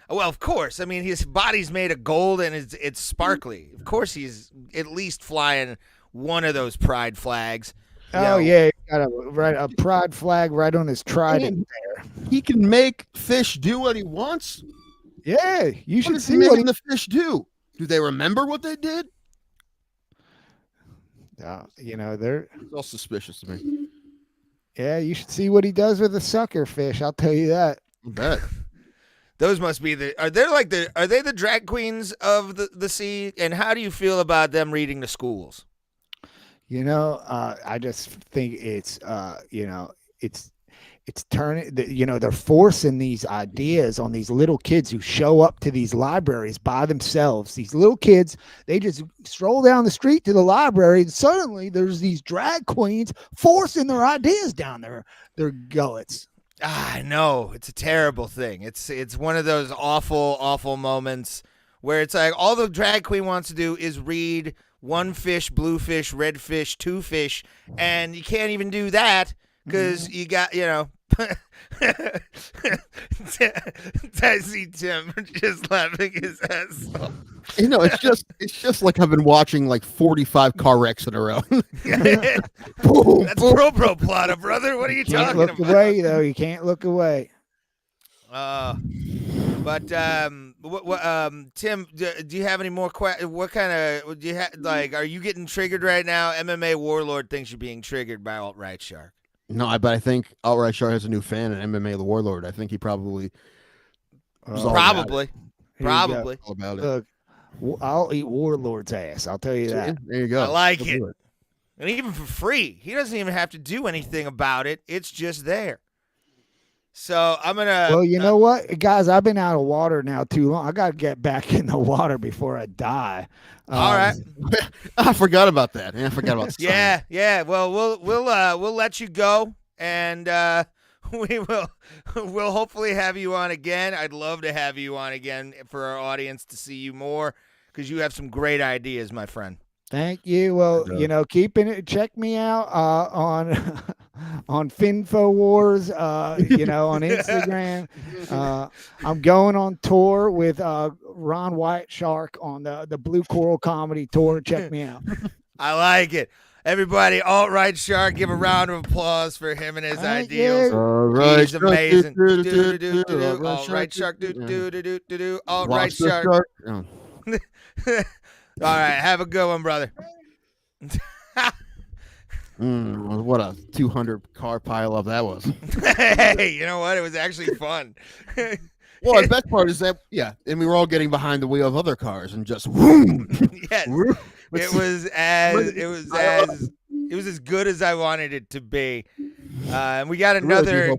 Well, of course. I mean, his body's made of gold and it's sparkly. Of course, he's at least flying one of those pride flags. Oh yeah, he got a pride flag right on his trident there. He can make fish do what he wants. Yeah, you What should is see he what making the fish do? Do they remember what they did? they're. It's all suspicious to me. Yeah, you should see what he does with the sucker fish. I'll tell you that. I bet. Those must be are they the drag queens of the sea? And how do you feel about them reading to schools? I just think it's turning, they're forcing these ideas on these little kids who show up to these libraries by themselves. These little kids, they just stroll down the street to the library and suddenly there's these drag queens forcing their ideas down their gullets. I know. It's a terrible thing. It's one of those awful, awful moments where it's like all the drag queen wants to do is read one fish, blue fish, red fish, two fish, and you can't even do that because you got, I see Tim just laughing his ass off. It's just like I've been watching like 45 car wrecks in a row. That's Pro Plotter, brother. What are you Can't talking look about? away, though. You can't look away. But Tim, do you have any more questions? What kind of do you have? Like, are you getting triggered right now? MMA Warlord thinks you're being triggered by Alt-Right Shark. No, but I think Alt-Right Shark has a new fan in MMA The Warlord. I think he probably was all Probably. all about it. Look, I'll eat Warlord's ass. I'll tell you that. There you go. I like Go it. do And even for free. He doesn't even have to do anything about it. It's just there. So I'm going to... Well, you know what? Guys, I've been out of water now too long. I got to get back in the water before I die. All right. I forgot about that. I forgot about science. Yeah. Well, we'll let you go, and we'll hopefully have you on again. I'd love to have you on again for our audience to see you more because you have some great ideas, my friend. Thank you. Well, check me out on FinfoWars, on Instagram. I'm going on tour with Ron White Shark on the Blue Coral Comedy Tour. Check me out. I like it. Everybody, Alt-Right Shark, give a round of applause for him and his Thank ideals. you. Right, He's amazing. Alt-Right Shark. Yeah. Alt-Right Lobster Shark. Oh. All right, have a good one, brother. What a 200 car pileup that was. Hey, you know what? It was actually fun. Well, the best part is that, and we were all getting behind the wheel of other cars and just whoom. Yes. It was as good as I wanted it to be. And we got another.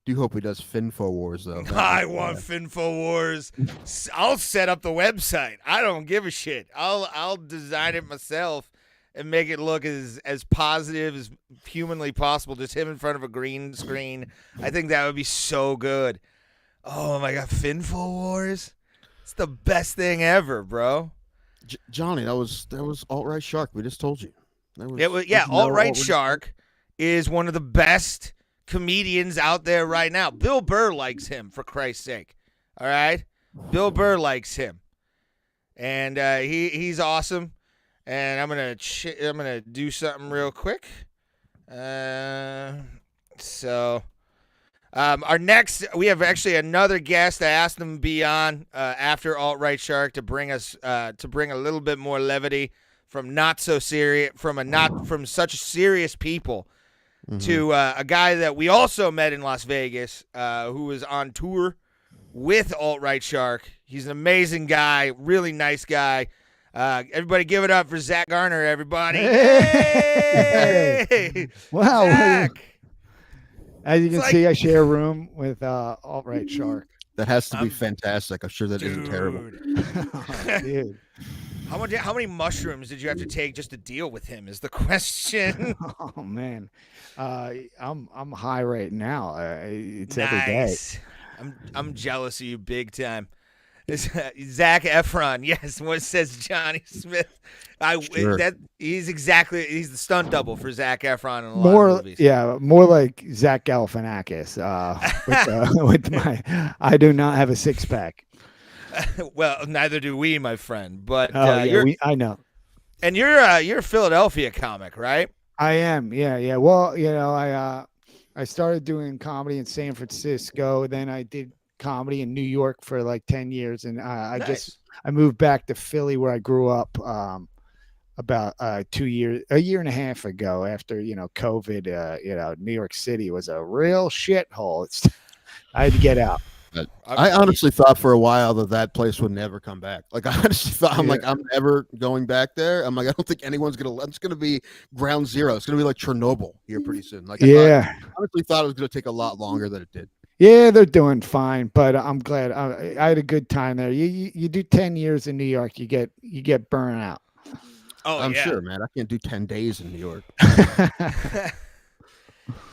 Do hope he does FinfoWars though. I want FinfoWars. I'll set up the website. I don't give a shit. I'll design it myself and make it look as positive as humanly possible. Just him in front of a green screen. I think that would be so good. Oh my god, FinfoWars! It's the best thing ever, bro. Johnny, that was Alt-Right Shark. We just told you. Alt-Right Shark is one of the best comedians out there right now. Bill Burr likes him, for Christ's sake. All right? Bill Burr likes him. And he's awesome. And I'm gonna do something real quick. Our next, we have actually another guest. I asked them to be on after Alt-Right Shark to bring us to bring a little bit more levity from such serious people. To a guy that we also met in Las Vegas, who was on tour with Alt-Right Shark. He's an amazing guy, really nice guy. Everybody give it up for Zach Garner, everybody. Hey! Hey! Wow. Zach! As you It's can like- see, I share a room with alt-right shark. That has to be I'm- fantastic. I'm sure that isn't terrible. Oh, dude. How many mushrooms did you have to take just to deal with him is the question. Oh man, I'm high right now. It's every day. Nice. I'm jealous of you big time. Zac Efron, yes. What says Johnny Smith? Sure. He's the stunt double for Zac Efron in a lot of movies. Yeah, more like Zach Galifianakis. With my, I do not have a six pack. Well, neither do we, my friend. But I know. and you're a Philadelphia comic, right? I am. Yeah. Well, I started doing comedy in San Francisco. Then I did comedy in New York for like 10 years, and I moved back to Philly where I grew up about a year and a half ago after COVID. New York City was a real shithole. I had to get out. I honestly thought for a while that place would never come back. Like, I honestly thought, I'm never going back there. I'm like, I don't think anyone's it's gonna be ground zero. It's gonna be like Chernobyl here pretty soon. Like, I honestly thought it was gonna take a lot longer than it did. Yeah, they're doing fine, but I'm glad. I had a good time there. You do 10 years in New York, you get burnt out. Oh, I'm sure, man. I can't do 10 days in New York.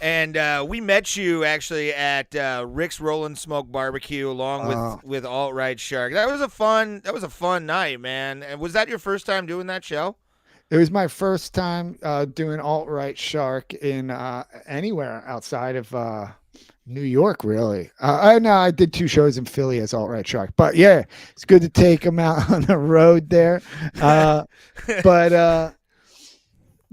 And we met you actually at Rick's Rollin' Smoke Barbecue along with Alt Right Shark. That was a fun night, man. And was that your first time doing that show? It was my first time doing Alt Right Shark in anywhere outside of New York, really. I did 2 shows in Philly as Alt Right Shark, but yeah, it's good to take them out on the road there.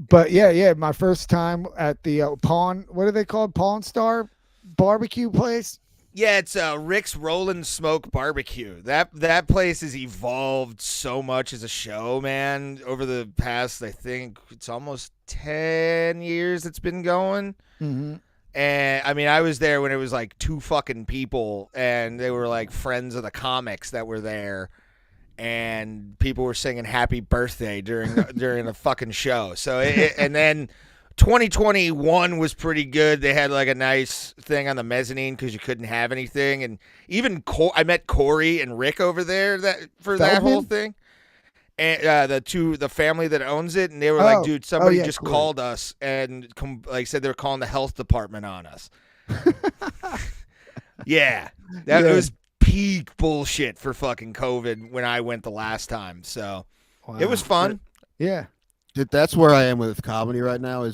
But yeah, my first time at the what are they called? Pawn Star barbecue place? Yeah, it's Rick's Rollin' Smoke Barbecue. That place has evolved so much as a show, man, over the past, I think it's almost 10 years it's been going. Mm-hmm. And I mean, I was there when it was like 2 fucking people, and they were like friends of the comics that were there. And people were singing "Happy Birthday" during the fucking show. So, and then 2021 was pretty good. They had like a nice thing on the mezzanine because you couldn't have anything. And even I met Corey and Rick over there that whole thing. And the family that owns it, and they were like, "Dude, somebody just called us and said they were calling the health department on us." Yeah, it was peak bullshit for fucking COVID when I went the last time. So it was fun. Yeah. That's where I am with comedy right now. I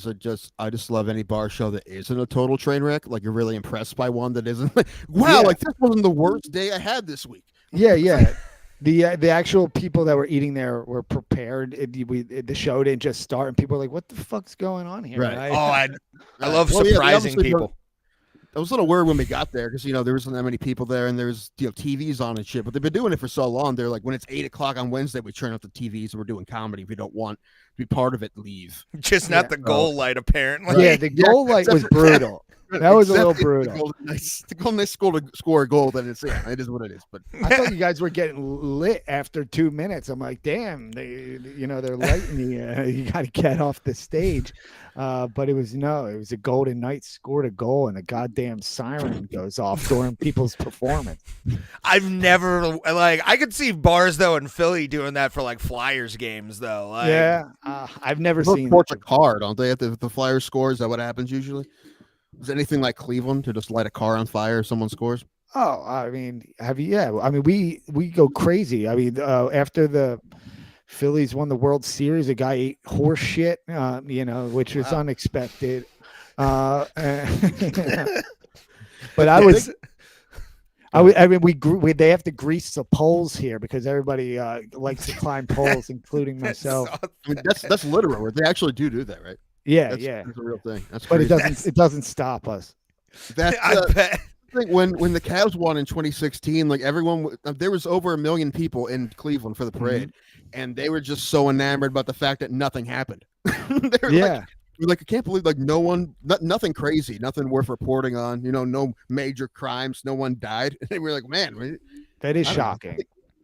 just love any bar show that isn't a total train wreck. Like, you're really impressed by one that isn't like, wow, like this wasn't the worst day I had this week. Yeah. The actual people that were eating there were prepared. The show didn't just start, and people were like, "What the fuck's going on here?" Right. I love surprising people. I was a little worried when we got there because there wasn't that many people there, and there's TVs on and shit. But they've been doing it for so long. They're like, when it's 8:00 on Wednesday, we turn off the TVs and we're doing comedy. If we don't want to be part of it, leave. Just not the goal light, apparently. Yeah, the goal light was brutal. That was a little brutal. The Golden Knights score a goal, then it is what it is. But I thought you guys were getting lit after 2 minutes. I'm like, damn, they're lighting you. You got to get off the stage. But it was a Golden Knights scored a goal, and a goddamn siren goes off during people's performance. I've never I could see bars though in Philly doing that for like Flyers games though. I've never seen. Sports a car, don't they? If the Flyers score, is that what happens usually? Is anything like Cleveland to just light a car on fire if someone scores? Oh, I mean, we go crazy. I mean, after the Phillies won the World Series, a guy ate horse shit, which was unexpected. But they have to grease the poles here because everybody likes to climb poles, including myself. I mean, that's literal. They actually do that, right? Yeah, that's a real thing. That's but crazy. it doesn't stop us. That's I bet. I think when the Cavs won in 2016, like there was over 1 million people in Cleveland for the parade, and they were just so enamored about the fact that nothing happened. Like, I can't believe nothing crazy, nothing worth reporting on. No major crimes, no one died. And we were like, man, that is shocking.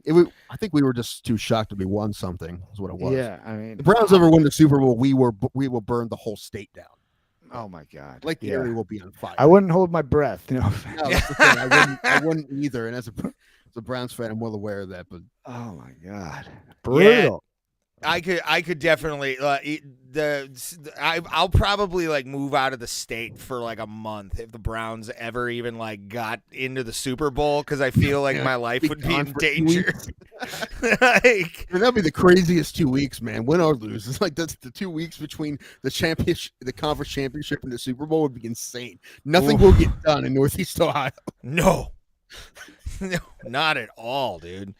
I think we were just too shocked that we won something. Is what it was. Yeah, I mean, The Browns ever win the Super Bowl, we will burn the whole state down. oh my God, Like the yeah. area will be on fire. I wouldn't hold my breath. No. No, that's the thing. I wouldn't either. And as a Browns fan, I'm well aware of that. But Oh my God, brutal. I could definitely I'll probably like move out of the state for like a month if the Browns ever even like got into the Super Bowl, because I feel like my life would be in gone for 2 danger. Like, that'd be the craziest 2 weeks, man. Win or lose, it's like that's the 2 weeks between the conference championship and the Super Bowl would be insane. Nothing will get done in Northeast Ohio. no, not at all, dude.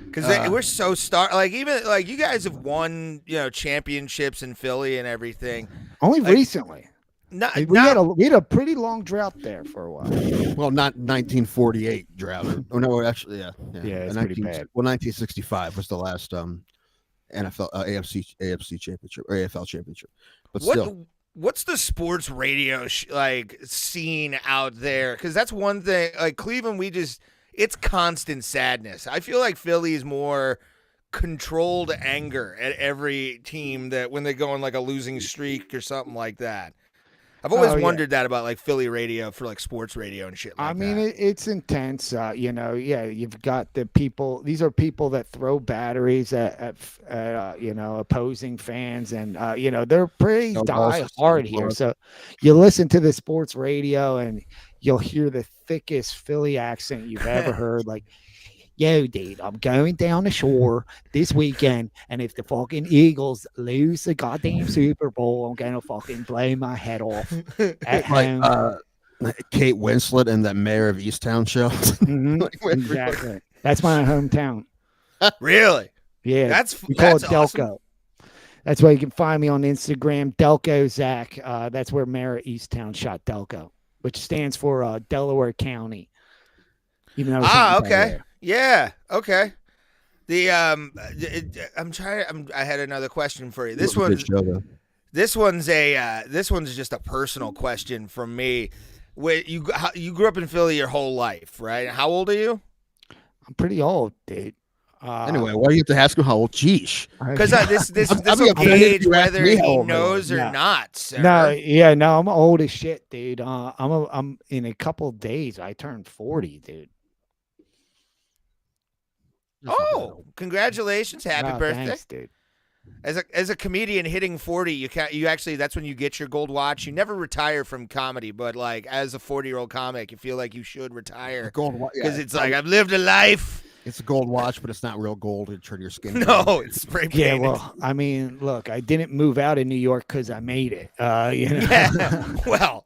Because we're so like even like you guys have won championships in Philly and everything. Only like, recently. We had a pretty long drought there for a while. Well, not 1948 drought. Oh no, actually, yeah, it's pretty bad. Well, 1965 was the last NFL AFC championship or AFL championship. But still, what's the sports radio scene out there? Because that's one thing. Like Cleveland, it's constant sadness. I feel like Philly is more controlled anger at every team that when they go on like a losing streak or something like that. I've always wondered that about like Philly radio for like sports radio and shit like that. I mean, it's intense. You've got the people. These are people that throw batteries at opposing fans, and they're pretty die hard here. So you listen to the sports radio, and you'll hear the thickest Philly accent you've ever heard. Like, yo, dude, I'm going down the shore this weekend, and if the fucking Eagles lose the goddamn Super Bowl, I'm gonna fucking blow my head off at home. Kate Winslet and that Mayor of Easttown show. Mm-hmm. Exactly. That's my hometown. Really? Yeah. We call it awesome. Delco. That's why you can find me on Instagram, Delco Zach. That's where Mayor of Easttown shot Delco, which stands for Delaware County. Even though okay. Yeah. Okay. The I had another question for you. This one's just a personal question from me. You grew up in Philly your whole life, right? How old are you? I'm pretty old, dude. Anyway, why do you have to ask him how old? Jeesh. Because this will gauge whether he knows or not. Sir. No, I'm old as shit, dude. I'm in a couple days. I turned 40, dude. Oh, congratulations! Happy birthday, thanks, dude. As a comedian hitting 40, you actually that's when you get your gold watch. You never retire from comedy, but like as a 40-year-old comic, you feel like you should retire because it's like I've lived a life. It's a gold watch, but it's not real gold. It turn your skin. No, it's spray painted. Yeah, well, I mean, look, I didn't move out of New York because I made it. Yeah. Well,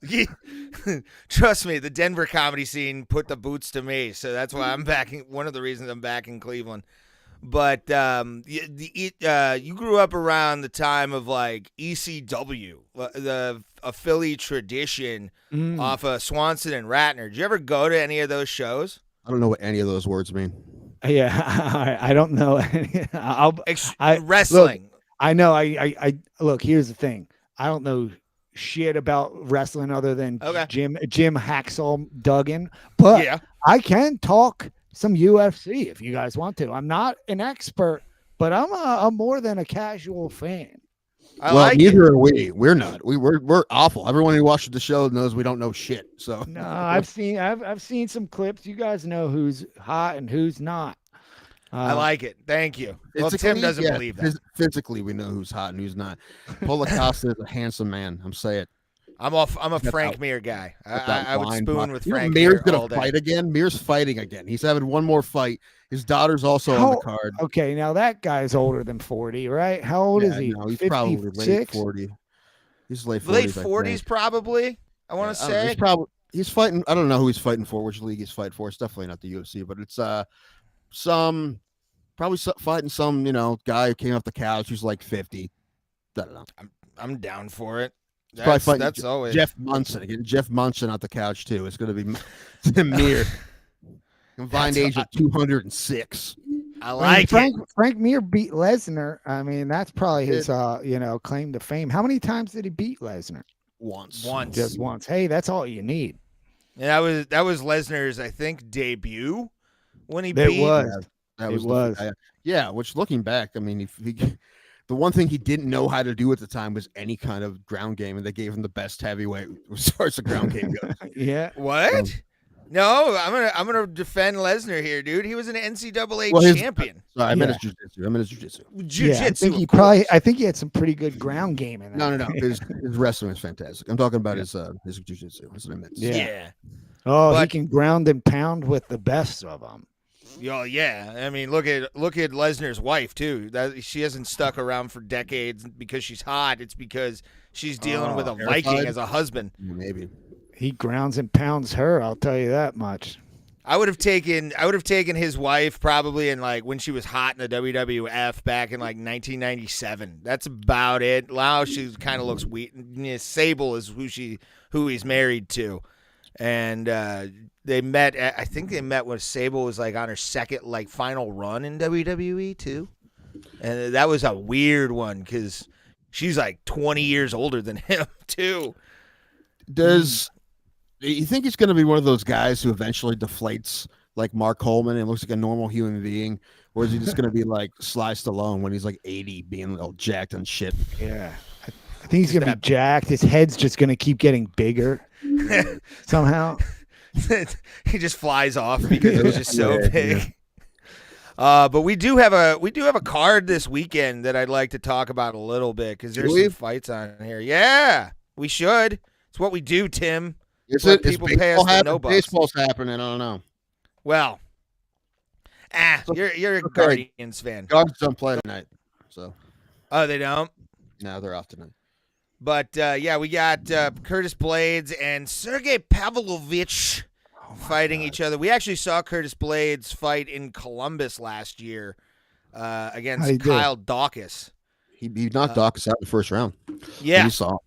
trust me, the Denver comedy scene put the boots to me, so that's why I'm back. One of the reasons I'm back in Cleveland. But you grew up around the time of like ECW, a Philly tradition off of Swanson and Ratner. Did you ever go to any of those shows? I don't know what any of those words mean. Yeah, I don't know. Wrestling. Look, I know. I look. Here's the thing. I don't know shit about wrestling other than Jim Hacksaw Duggan, but I can talk some UFC if you guys want to. I'm not an expert, but I'm more than a casual fan. Neither are we. We're not. We're awful. Everyone who watches the show knows we don't know shit. So no, I've seen some clips. You guys know who's hot and who's not. I like it. Thank you. Well, Tim doesn't believe that. Physically, we know who's hot and who's not. Polacosta is a handsome man. I'm saying. I'm a Frank Mir guy. I would spoon with Frank Mir's Mir gonna fight again. Mir's fighting again. He's having one more fight. His daughter's also on the card. Okay, now that guy's older than 40, right? How old is he? No, he's probably late 40. He's late 40s. Late 40s, probably. I want to say. He's fighting. I don't know who he's fighting for, which league he's fighting for. It's definitely not the UFC, but it's fighting some guy who came off the couch who's like 50. I don't know. I'm down for it. That's always Jeff Munson again. Jeff Munson off the couch too. It's going to be Mir. Combined age of 206. I like it. Frank Mir beat Lesnar. I mean, that's probably his claim to fame. How many times did he beat Lesnar? Once. Just once. Hey, that's all you need. Yeah, that was Lesnar's, I think, debut when he beat. It was. That It was was. yeah. Which looking back, I mean, the one thing he didn't know how to do at the time was any kind of ground game, and they gave him the best heavyweight as far as the ground game goes. Yeah. What? No, I'm gonna defend Lesnar here, dude. He was an NCAA Well, champion. Sorry, I meant Yeah. his jiu-jitsu. I meant his jiu-jitsu. Jiu-jitsu. Yeah, I think of course. I think he had some pretty good ground game in that. No. His wrestling is fantastic. I'm talking about his jiu-jitsu. That's what I meant. Yeah. Oh, he But- can ground and pound with the best of them. Oh yeah, I mean, look at Lesnar's wife too. That she hasn't stuck around for decades because she's hot. It's because she's dealing with a Viking terrified? as a husband. Maybe. He grounds and pounds her. I'll tell you that much. I would have taken his wife probably in like when she was hot in the WWF back in like 1997. That's about it. Now she kind of looks weak. Sable is who he's married to, and they met. I think they met when Sable was like on her second like final run in WWE too, and that was a weird one because she's like 20 years older than him too. Does you think he's going to be one of those guys who eventually deflates like Mark Coleman and looks like a normal human being, or is he just going to be like Sly Stallone when he's like 80, being all jacked and shit? Yeah. I think he's going to be jacked. His head's just going to keep getting bigger somehow. He just flies off because it was just so Yeah, big. But we do have a card this weekend that I'd like to talk about a little bit because there's some fights on here. Yeah, we should. It's what we do, Tim. Is Let it? Is people pay us baseball the happening? no bucks. Baseball's happening. I don't know. Well, you're a okay. Guardians fan. Guards don't play tonight, so Oh, they don't. no, they're off tonight. But yeah, we got Curtis Blaydes and Sergei Pavlovich fighting each other. We actually saw Curtis Blaydes fight in Columbus last year How'd he against do? Kyle Dawkins. He knocked Dawkins out in the first round. Yeah, You saw.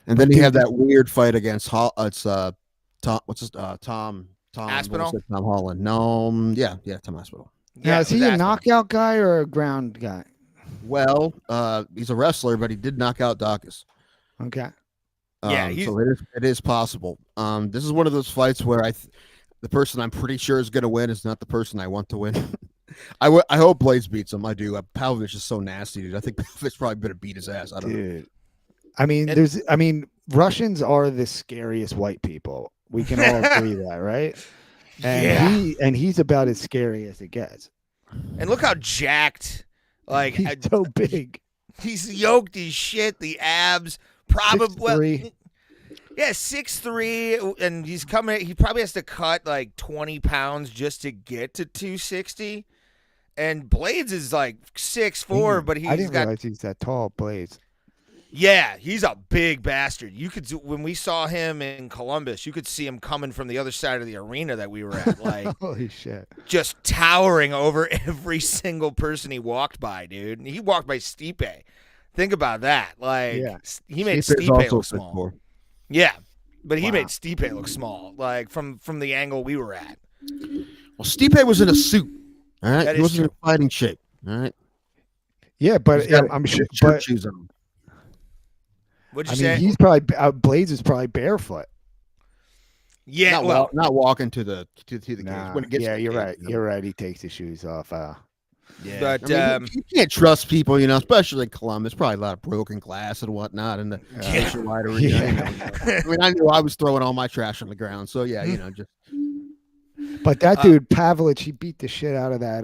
And then he had that weird fight against Tom. What's his Tom Aspinall? Tom Holland. No, yeah, Tom Aspinall. Now, is it he was a Aspinall. knockout guy or a ground guy? Well, he's a wrestler, but he did knock out Dawkins. Okay. Yeah, so it is possible. This is one of those fights where the person I'm pretty sure is going to win is not the person I want to win. I hope Blaydes beats him. I do. Pavlovich is so nasty, dude. I think Pavlovich probably better beat his ass. I don't know. Dude. I mean, Russians are the scariest white people. We can all agree that, right? And he's about as scary as it gets. And look how jacked, like He's so big. he's yoked as shit. The abs, probably 6'3". Yeah, 6'3", and he's coming. He probably has to cut like 20 pounds just to get to 260. And Blaydes is like 6'4", but I he's didn't got realize he's that tall, Blaydes. yeah, he's a big bastard. You could when we saw him in Columbus, you could see him coming from the other side of the arena that we were at, like Holy shit. just towering over every single person he walked by, dude. And he walked by Stipe. Think about that. Like Yeah. he made Stipe's Stipe also look 6'4". small. Yeah, but he Wow. made Stipe look small, like from the angle we were at. Well, Stipe was in a suit. All right, That he is wasn't true. in fighting shape. All right, Yeah, but He's got I'm sure. shirt But shoes on. What'd I you mean, say? he's probably Blaydes is probably barefoot. Yeah, well, not walking to the cage. Nah, When it gets yeah, to the you're cage, right. you know. You're right. He takes his shoes off. Yeah, But, I mean, you can't trust people, especially in Columbus. Probably a lot of broken glass and whatnot in the Nationwide Arena. Yeah. I mean, I knew I was throwing all my trash on the ground, so yeah, just But that dude Pavlovich, he beat the shit out of that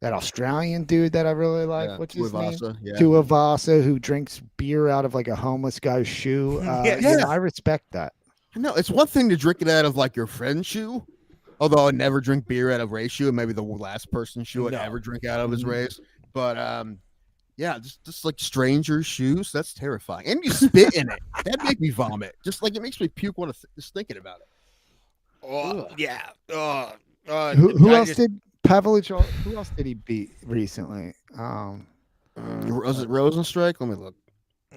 that Australian dude that I really like. What's his name? Tuivasa, yeah. Tuivasa, who drinks beer out of like a homeless guy's shoe. Yeah. I respect that. No, it's one thing to drink it out of like your friend's shoe. Although I never drink beer out of Ray's shoe, and maybe the last person's shoe I'd ever drink out of is Ray's. But yeah, just like strangers' shoes, that's terrifying. And you spit in it. That make me vomit. Just like it makes me puke just thinking about it. oh, yeah. Who else did Pavlovich? Who else did he beat recently? Was it Rosenstrike? Let me look.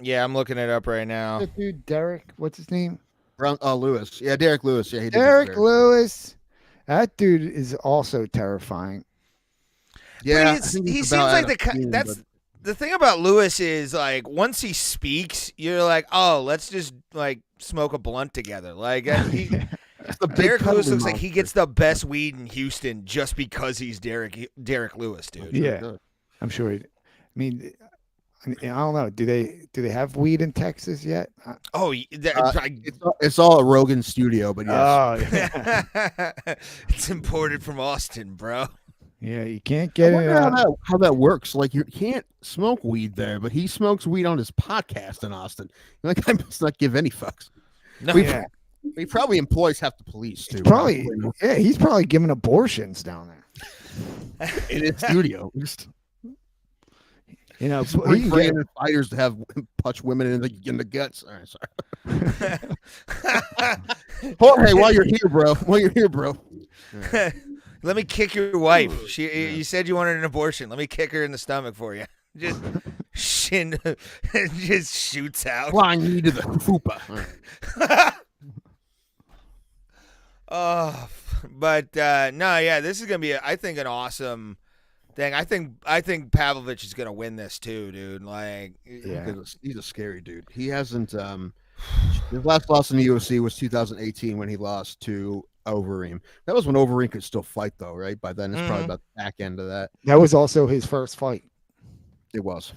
Yeah, I'm looking it up right now. That dude Derek, what's his name? Lewis. Yeah, Derek Lewis. Yeah, he did. Derek Lewis. That dude is also terrifying. Yeah, But he seems like the thing about Lewis is like once he speaks, you're like, oh, let's just like smoke a blunt together. Like The big Derek Lewis cuddly looks like he monster. gets the best weed in Houston just because he's Derek Lewis, dude. Yeah, I'm sure. I mean, I don't know. Do they have weed in Texas yet? Oh, It's all a Rogan studio, but yes. Oh, yeah. it's imported from Austin, bro. Yeah, you can't I get it. wonder how that works. Like, you can't smoke weed there, but he smokes weed on his podcast in Austin. That guy must not give any fucks. No, Yeah. He probably employs half the police too. Probably, yeah, he's probably giving abortions down there. in his studio. You know, He's he can bringing get, in fighters to have punch women in the guts. All right, sorry. Jorge, while you're here, bro. Let me kick your wife. You said you wanted an abortion. Let me kick her in the stomach for you. Just just shoots out. Flying knee to the fupa. All right. Oh, but no, yeah, this is gonna be, I think, an awesome thing. I think Pavlovich is gonna win this too, dude. Like, yeah. He's a scary dude. He hasn't. His last loss in the UFC was 2018 when he lost to Overeem. That was when Overeem could still fight, though, right? By then, it's probably about the back end of that. That was also his first fight. It was.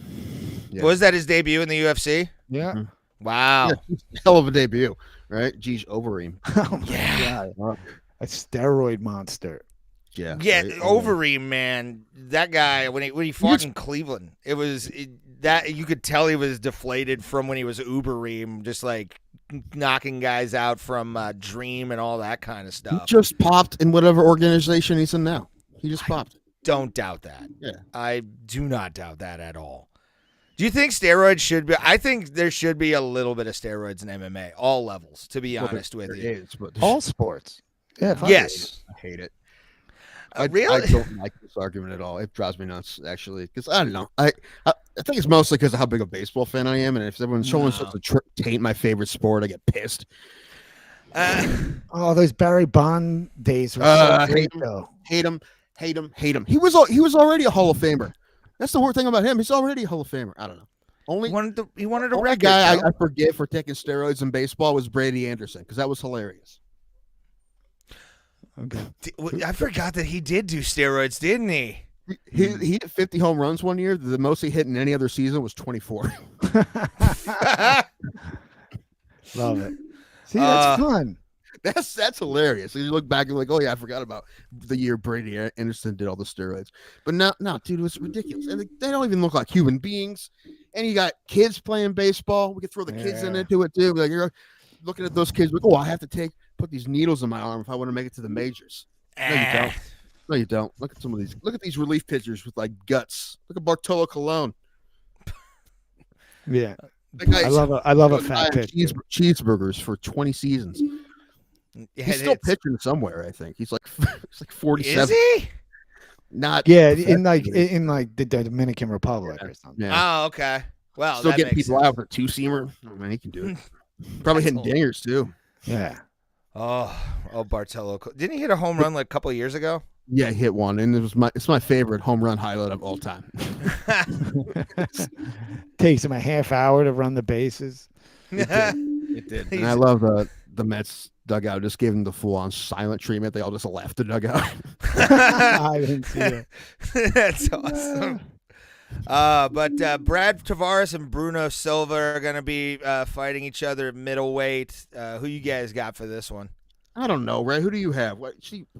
Yeah. Was that his debut in the UFC? Yeah. Mhm. Wow. Yeah, hell of a debut, right? Geez, Overeem. Oh my Yeah. God. A steroid monster. Yeah. Yeah, right? Overeem, man, that guy when he fought in Cleveland, that you could tell he was deflated from when he was Ubereem, just like knocking guys out from Dream and all that kind of He stuff. just popped in whatever organization he's in now. He just popped. Don't doubt that. Yeah. I do not doubt that at all. Do you think steroids should be? I think there should be a little bit of steroids in MMA, all levels. To be honest with There you, is, but All sports. Yeah. fuck yes. I hate it. Really? I don't like this argument at all. It drives me nuts, actually, because I don't know. I think it's mostly because of how big a baseball fan I am, and if someone starts to taint my favorite sport, I get pissed. Oh, those Barry Bond days were so great, though. Hate him. He was already a Hall of Famer. That's the weird thing about him. He's already a Hall of Famer. I don't know. He wanted a Only record. guy bro. I forgive for taking steroids in baseball was Brady Anderson, because that was hilarious. Okay. I forgot that he did do steroids, didn't he? He hit 50 home runs one year. The most he hit in any other season was 24. Love it. See, that's fun. That's hilarious. You look back and like, oh yeah, I forgot about the year Brady Anderson did all the steroids. But no, dude, it was ridiculous. And they don't even look like human beings. And you got kids playing baseball. We could throw the kids into it too. Like, you're looking at those kids like, oh, I have to put these needles in my arm if I want to make it to the majors. No, you don't. No, you don't. Look at some of these. Look at these relief pitchers with like guts. Look at Bartolo Colon. Yeah. That guy's I love a fat pitch. cheeseburgers for 20 seasons. Yeah, He's still pitching somewhere, I think. He's like 47. Is he? Not in the Dominican Republic or something. Yeah. Oh, okay. Well, Still that getting makes people sense. out for a two-seamer. Oh, man, he can do it. Probably hitting dingers, too. Yeah. Oh, Bartolo. Didn't he hit a home run like a couple of years ago? Yeah, he hit one, and it's my favorite home run highlight of all time. Takes him a half hour to run the bases. It did. And I love the Mets dugout. Just gave him the full-on silent treatment. They all just left the dugout. I didn't see it. That's awesome. But Brad Tavares and Bruno Silva are going to be fighting each other at middleweight. Who you guys got for this one? I don't know, Ray. Who do you have?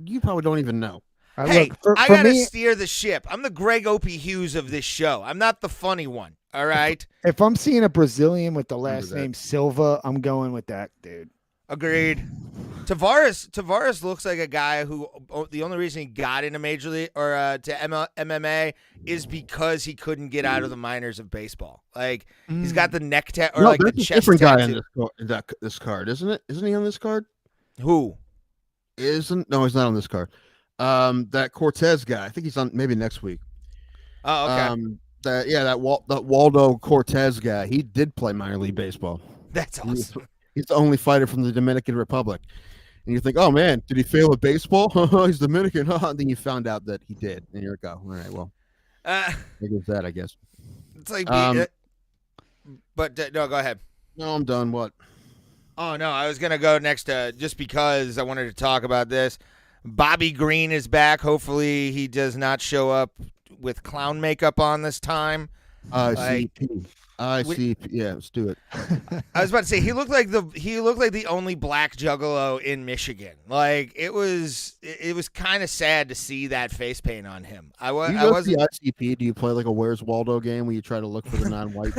You probably don't even know. Hey, look, I for got to me, steer the ship. I'm the Greg Opie Hughes of this show. I'm not the funny one, all right? if I'm seeing a Brazilian with the last that. name Silva, I'm going with that dude. Agreed. Tavares looks like a guy who the only reason he got into Major League or to MMA is because he couldn't get out of the minors of baseball. Like he's got the neck tattoo or No, like the there's a chest different guy tattoo. in this card, isn't it? Isn't he on this card? Who? No, he's not on this card. That Cortez guy. I think he's on maybe next week. Oh, okay. That Waldo Cortez guy. He did play minor league baseball. That's awesome. He's the only fighter from the Dominican Republic. And you think, oh man, did he fail at baseball? He's Dominican. And then you found out that he did. And you're like, oh, all right, well, it was that, I guess. It's like, but no, go ahead. No, I'm done. What? Oh no, I was gonna go next to just because I wanted to talk about this. Bobby Green is back. Hopefully, he does not show up with clown makeup on this time. ICP. ICP. Yeah, let's do it. I was about to say he looked like the only black juggalo in Michigan. Like it was kind of sad to see that face paint on him. I wasn't the ICP. Do you play like a Where's Waldo game where you try to look for the non-white?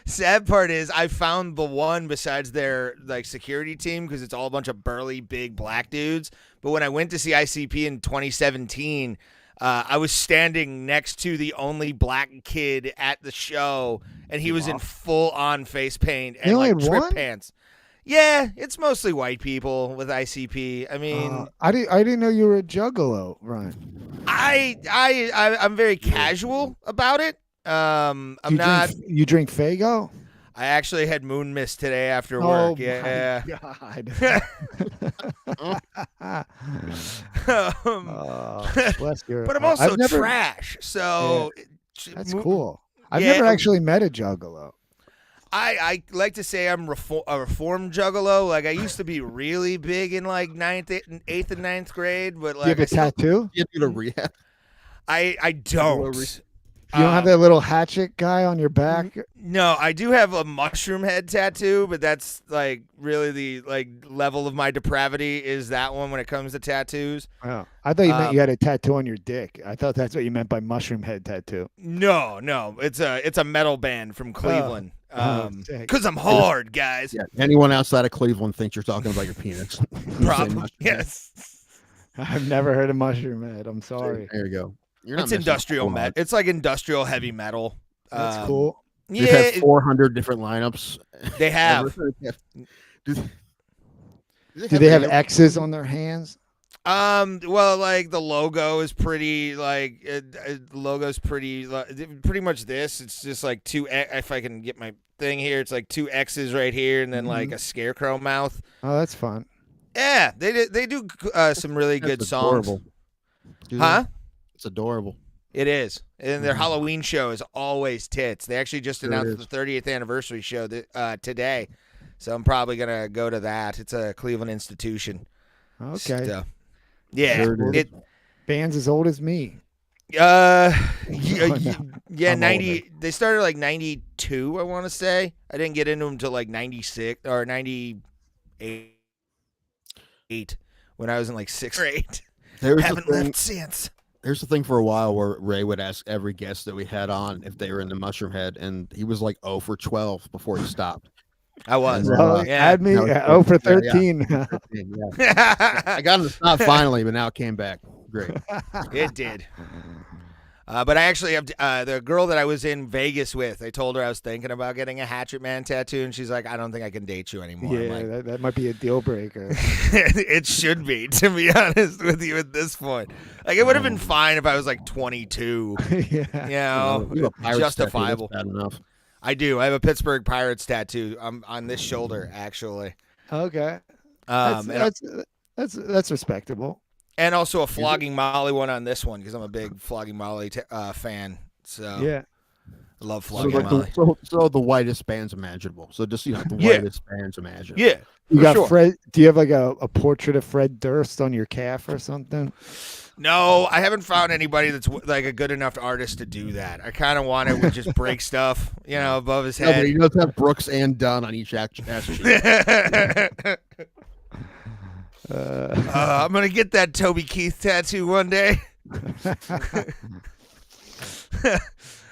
Sad part is I found the one besides their like security team because it's all a bunch of burly big black dudes. But when I went to see ICP in 2017. I was standing next to the only black kid at the show, and he was in full-on face paint and like trip pants. Yeah, it's mostly white people with ICP. I mean, I didn't know you were a juggalo, Ryan. I'm very casual about it. You drink Faygo? I actually had moon mist today after work. Yeah. My God. Bless your. But I'm also trash, so that's cool. I've never actually met a juggalo. I like to say I'm a reformed juggalo. Like I used to be really big in like 8th and 9th grade, but like you have a tattoo? You have to go to rehab. I don't. You don't have that little hatchet guy on your back? No, I do have a mushroom head tattoo, but that's like really the like level of my depravity is that one when it comes to tattoos. Oh, I thought you meant you had a tattoo on your dick. I thought that's what you meant by mushroom head tattoo. No, it's a metal band from Cleveland. Because I'm hard, guys. Yeah, anyone outside of Cleveland thinks you're talking about your penis. Probably, yes. I've never heard of mushroom head. I'm sorry. There you go. It's industrial metal. It's like industrial heavy metal. That's cool. Yeah, they've had 400 different lineups. They have. Do they have X's on their hands? Well, like the logo is pretty. Like logo's pretty much this. It's just like two. If I can get my thing here, it's like two X's right here, and then like a scarecrow mouth. Oh, that's fun. Yeah, they do some really good songs. Huh? It's adorable. It is. And their Halloween show is always tits. They actually just announced the 30th anniversary show today. So I'm probably going to go to that. It's a Cleveland institution. Okay. So, yeah. Band's as old as me. Yeah, 90. They started like 92, I want to say. I didn't get into them until like 96 or 98 when I was in like 6th grade. Haven't left since. Here's the thing for a while where Ray would ask every guest that we had on if they were into mushroom head, and he was like 0 for 12 before he stopped. I was. Add me 0 for 13. Yeah. I got him to stop finally, but now it came back. Great. It did. But I actually have the girl that I was in Vegas with. I told her I was thinking about getting a Hatchet Man tattoo, and she's like, "I don't think I can date you anymore." Yeah, like, that might be a deal breaker. It should be, to be honest with you, at this point. Like, it would have been fine if I was like 22. Yeah, you know, justifiable. Bad enough. I do. I have a Pittsburgh Pirates tattoo on this shoulder, actually. Okay, that's respectable. And also a Flogging Molly one on this one because I'm a big Flogging Molly fan. So yeah, I love Flogging Molly. So the whitest bands imaginable. So just the whitest bands imaginable. Yeah, you got Fred. Do you have like a portrait of Fred Durst on your calf or something? No, I haven't found anybody that's like a good enough artist to do that. I kind of want to just break stuff, above his head. No, but he does have Brooks and Dunn on each ass cheek. I'm gonna get that Toby Keith tattoo one day.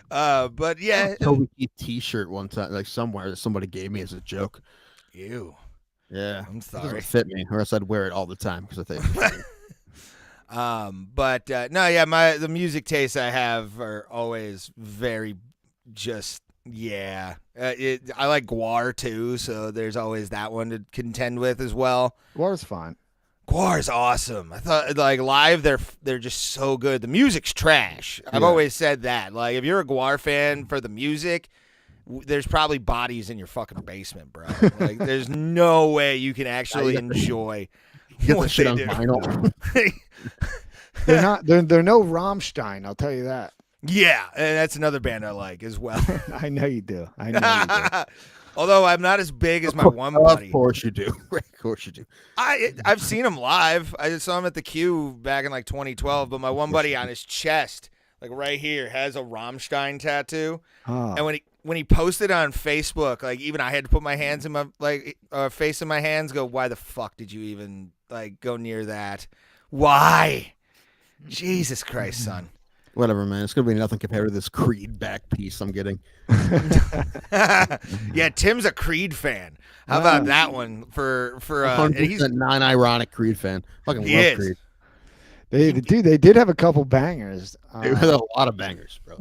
But yeah, Toby Keith T-shirt one time, like somewhere that somebody gave me as a joke. Ew. Yeah, I'm sorry. It doesn't fit me, or else I'd wear it all the time because I think. The music tastes I have are always very just. Yeah, I like Guar too, so there's always that one to contend with as well. Guar's fine. Guar's awesome. I thought like live they're just so good. The music's trash. I've always said that. Like if you're a Guar fan for the music, there's probably bodies in your fucking basement, bro. Like there's no way you can actually enjoy what they do. Vinyl. They're not. They're no Rammstein. I'll tell you that. Yeah, and that's another band I like as well. I know you do. Although I'm not as big as my one Of buddy. course you do. Of course you do. I've seen him live. I just saw him at the Q back in like 2012. But my one buddy on his chest, like right here, has a Rammstein tattoo. Oh. And when he posted on Facebook, like even I had to put my hands in my face in my hands. Go, why the fuck did you even like go near that? Why? Jesus Christ, son. Whatever, man. It's gonna be nothing compared to this Creed back piece I'm getting. Yeah, Tim's a Creed fan. How about that one for and he's 100% non-ironic Creed fan. Fucking He love is. Creed. They did have a couple bangers. They had a lot of bangers, bro.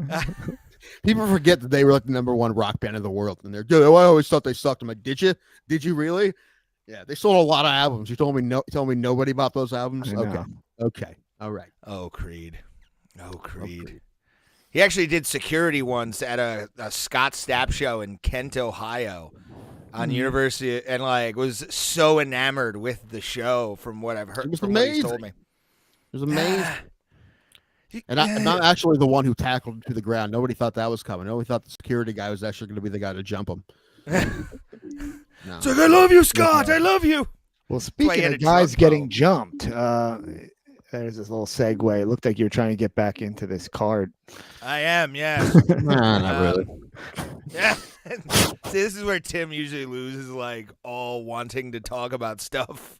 People forget that they were like the #1 rock band in the world, and they're, dude, I always thought they sucked. I'm like, did you? Did you really? Yeah, they sold a lot of albums. You told me nobody bought those albums. I know. Okay, all right. Oh, Creed. He actually did security once at a Scott Stapp show in Kent, Ohio, on University, and like was so enamored with the show from what I've heard. It was from what he's amazing. told me. It was amazing. And I'm not actually the one who tackled him to the ground. Nobody thought that was coming. Nobody thought the security guy was actually going to be the guy to jump him. No. It's like, I love you, Scott. I love you. Well, Why speaking he had of a guys drug getting problem. jumped, there's this little segue. It looked like you were trying to get back into this card. I am, yeah. Nah, not really. Yeah. See, this is where Tim usually loses, like, all wanting to talk about stuff.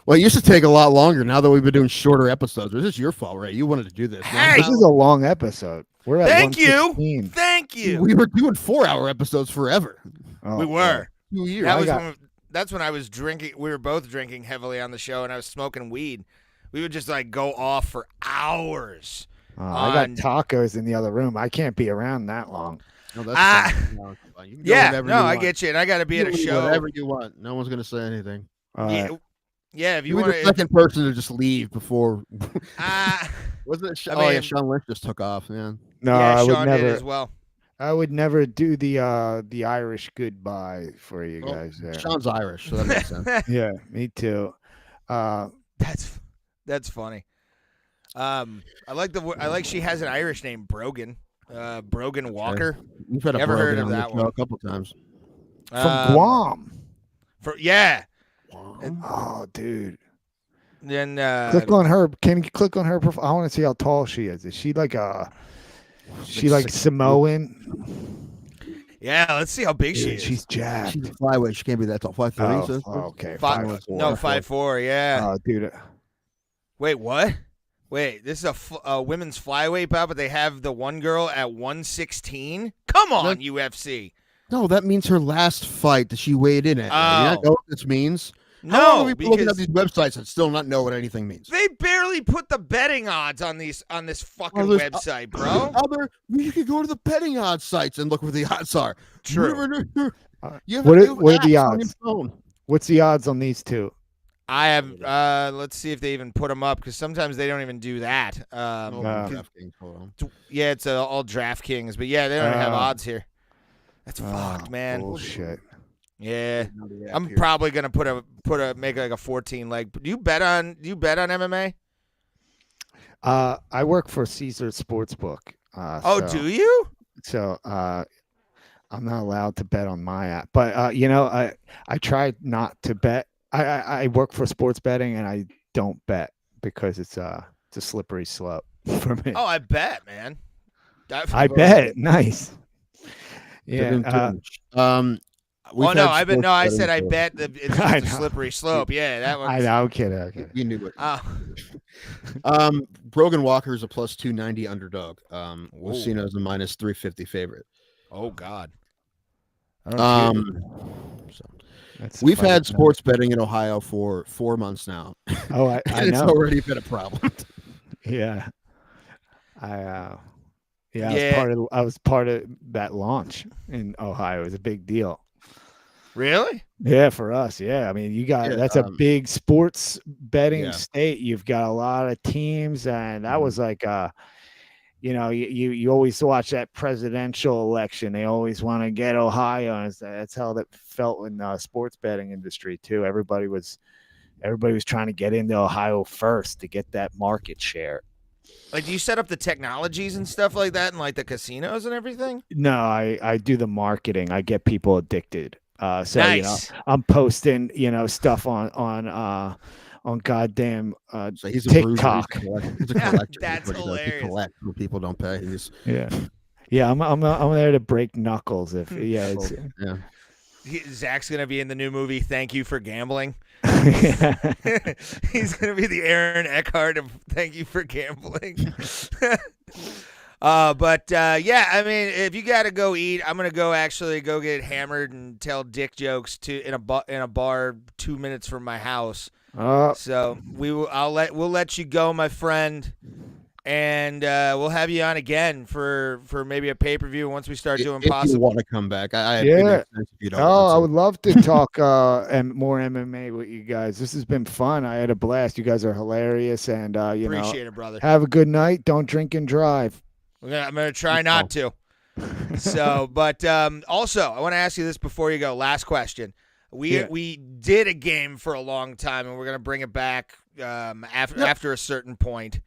Well, it used to take a lot longer. Now that we've been doing shorter episodes, this is your fault, Ray. You wanted to do this. Hey! This is a long episode. We're at Thank you. 116. Thank you. We were doing 4-hour episodes forever. Oh, We were. 2 years. That's when I was drinking. We were both drinking heavily on the show, and I was smoking weed. We would just like go off for hours. I got tacos in the other room. I can't be around that long. No, that's fine. No, it's fine. You can go Yeah, whenever no, you I want. get you, and I got to be at a You can do show. Whatever you want. No one's going to say anything. Yeah, if you You were want the to. second person to just leave before. Wasn't it? I mean- Sean Lynch just took off, man. No, Yeah, I would Sean did never. as well. I would never do the Irish goodbye for you Well, guys there. Sean's Irish, so that makes sense. Yeah, me too. That's funny. I like she has an Irish name, Brogan. Brogan Walker. We've had a Never heard Brogan of on the that show one. a couple times. From Guam. Yeah. Oh, dude. Then Click on her. Can you click on her profile? I want to see how tall she is. Is she like like Samoan? yeah, let's see how big she Dude, is. she's jacked. She's a flyweight. She can't be that tall. 5'3". so- Okay. 5'4", yeah. Oh, dude. Wait, what? Wait, this is a women's flyweight bout, but they have the one girl at 116? Come on, UFC. No, that means her last fight that she weighed in at. You not know what this means? How long No, have we been looking at because these websites and still not know what anything means? they barely put the betting odds on this fucking there's website, bro. You can go to the betting odds sites and look where the odds are. True. What are the apps on your odds? phone. What's the odds on these two? I have. Let's see if they even put them up because sometimes they don't even do that. DraftKings, hold on. Yeah, it's all DraftKings, but yeah, they don't have odds here. That's fucked, man. Bullshit. Yeah, Yeah, I'm here. probably gonna make like a 14 leg. Do you bet on MMA? I work for Caesar Sportsbook. Oh, do you? So I'm not allowed to bet on my app. But I try not to bet. I work for sports betting and I don't bet because it's a slippery slope for me. Oh, I bet, man. I bet. Nice. They're doing Yeah. too much. We've Oh no, had sports I betting said I too. bet that it's I just a know. slippery slope. Yeah, that one. I know. I'm kidding. You knew it. Oh, Brogan Walker is a plus 290 underdog. Ooh. Was seen as a minus 350 favorite. oh God. That's We've funny. had sports betting in Ohio for 4 months now. Oh, I and it's know. already been a problem. Yeah. I Yeah. I was part of that launch in Ohio. It was a big deal. Really? Yeah, for us. Yeah. I mean, that's a big sports betting state. You've got a lot of teams, and that was like you always watch that presidential election. They always want to get Ohio, and that's how that felt in the sports betting industry too. Everybody was trying to get into Ohio first to get that market share. Like, do you set up the technologies and stuff like that, and like the casinos and everything? No, I do the marketing. I get people addicted. So Nice. I'm posting stuff on goddamn So he's a TikTok. bruiser. He's a collector. That's He hilarious. collects when people don't pay. Yeah. I'm there to break knuckles. It's Yeah. Zach's gonna be in the new movie Thank You for Gambling. yeah. He's gonna be the Aaron Eckhart of Thank You for Gambling. Yeah, I mean, if you gotta go eat, I'm gonna go get hammered and tell dick jokes in a bar 2 minutes from my house. So we'll let you go, my friend, and we'll have you on again for maybe a pay-per-view once we start doing If possible. you want to come back, it Yeah. makes sense if you don't. I would love to talk more MMA with you guys. This has been fun. I had a blast. You guys are hilarious, and Appreciate it, brother. have a good night. Don't drink and drive. I'm gonna try not to. So, but also, I want to ask you this before you go. Last question. We did a game for a long time, and we're gonna bring it back after a certain point.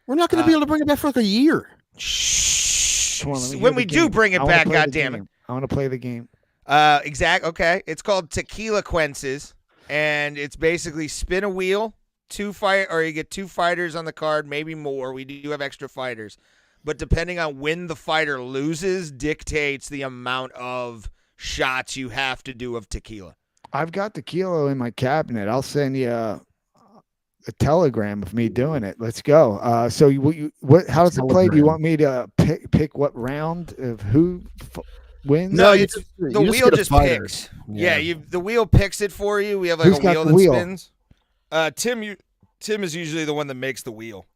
We're not going to be able to bring it back for like a year. Shh. Come on, let me hear When the we do game. bring it I wanna back, play the goddammit. game. I want to play the game. Okay. It's called Tequila Quences, and it's basically spin a wheel, or you get 2 fighters on the card, maybe more. We do have extra fighters, but depending on when the fighter loses, dictates the amount of shots you have to do of tequila. I've got the kilo in my cabinet. I'll send you a telegram of me doing it. Let's go. So how does it play? Do you want me to pick what round of who wins? No, you the wheel get a just fighter. picks. Yeah, the wheel picks it for you. We have like Who's a got wheel the that wheel? spins. Tim is usually the one that makes the wheel.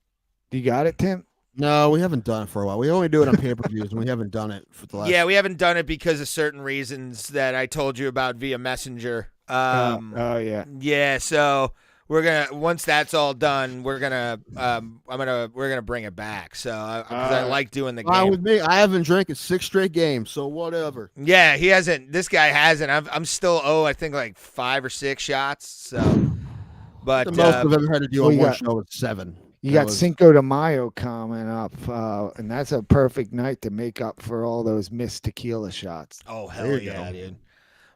You got it, Tim? No, we haven't done it for a while. We only do it on pay-per-views, and we haven't done it for the last. Yeah, we haven't done it because of certain reasons that I told you about via Messenger. Yeah. Yeah, so we're gonna once that's all done, we're gonna bring it back. So because I like doing the Fine game. with me. I haven't drank in 6 straight games, so whatever. Yeah, he hasn't. This guy hasn't. I'm still I think like 5 or 6 shots. So, but The most I've ever had to do on you one got- show was 7. You That got was- Cinco de Mayo coming up, and that's a perfect night to make up for all those missed tequila shots. oh There hell you yeah, go. dude.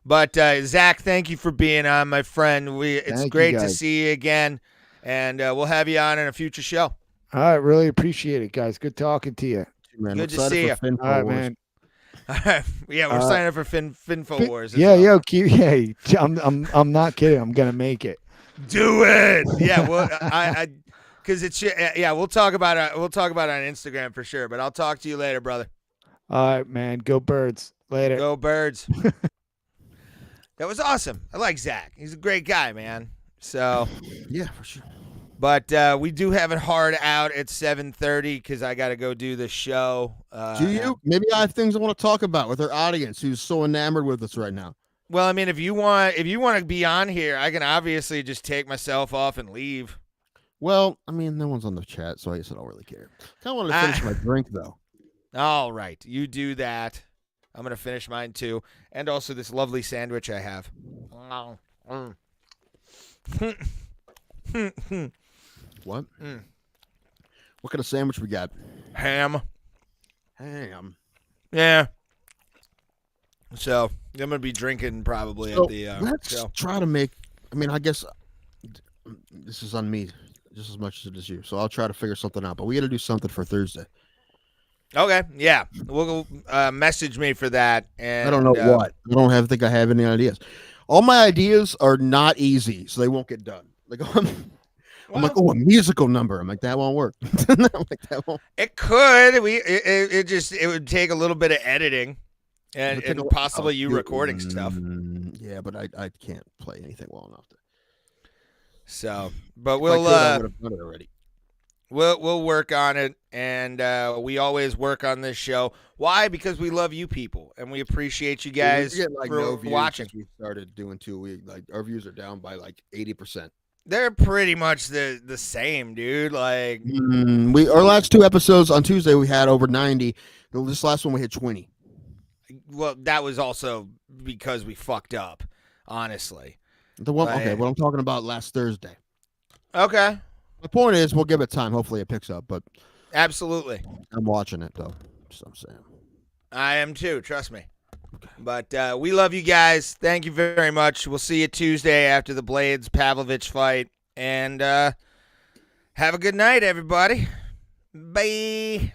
But Zach, thank you for being on, my friend. It's Thank you, great to guys. see you again, and we'll have you on in a future show. All right, really appreciate it, guys. Good talking to you. Man, Good to excited see for ya. Fin All right, Wars. man. All right. Yeah, we're signing up for Finfo Wars. as Yeah, well. I'm not kidding. I'm gonna make it. Do it. Yeah, well, I because it's we'll talk about it. We'll talk about it on Instagram for sure. But I'll talk to you later, brother. All right, man. Go Birds. Later. Go Birds. That was awesome. I like Zach. He's a great guy, man. So, Yeah, for sure. but we do have it hard out at 7:30 because I got to go do the show. Do you? Maybe I have things I want to talk about with our audience who's so enamored with us right now. Well, I mean, if you want to be on here, I can obviously just take myself off and leave. Well, I mean, no one's on the chat, so I guess I don't really care. Kind of want to finish my drink, though. All right, you do that. I'm gonna finish mine too, and also this lovely sandwich I have. What? Mm. What kind of sandwich we got? Ham. Ham. Yeah. So I'm gonna be drinking probably So at the let's show. try to make. I mean, I guess this is on me just as much as it is you. So I'll try to figure something out. But we got to do something for Thursday. Okay, yeah, we'll message me for that. And I don't know what. I don't think I have any ideas. All my ideas are not easy, so they won't get done. Like I'm like, oh, a musical number. I'm like, that won't work. I'm like, that won't. It could. It would take a little bit of editing, and possibly you recording stuff. Yeah, but I can't play anything well enough. So, but If I could, I would have done it already. We'll work on it, and we always work on this show. Why? Because we love you people, and we appreciate you guys We get, like, for no views watching. since we started doing 2 weeks. Like our views are down by like 80%. They're pretty much the same, dude. Like, Our last 2 episodes on Tuesday we had over 90. This last one we hit 20. well, that was also because we fucked up, honestly. The one, Right. okay, what I'm talking about last Thursday. Okay. My point is, we'll give it time. Hopefully, it picks up. But Absolutely. I'm watching it though. So I'm saying. I am too. Trust me. But we love you guys. Thank you very much. We'll see you Tuesday after the Blaydes Pavlovich fight. And have a good night, everybody. Bye.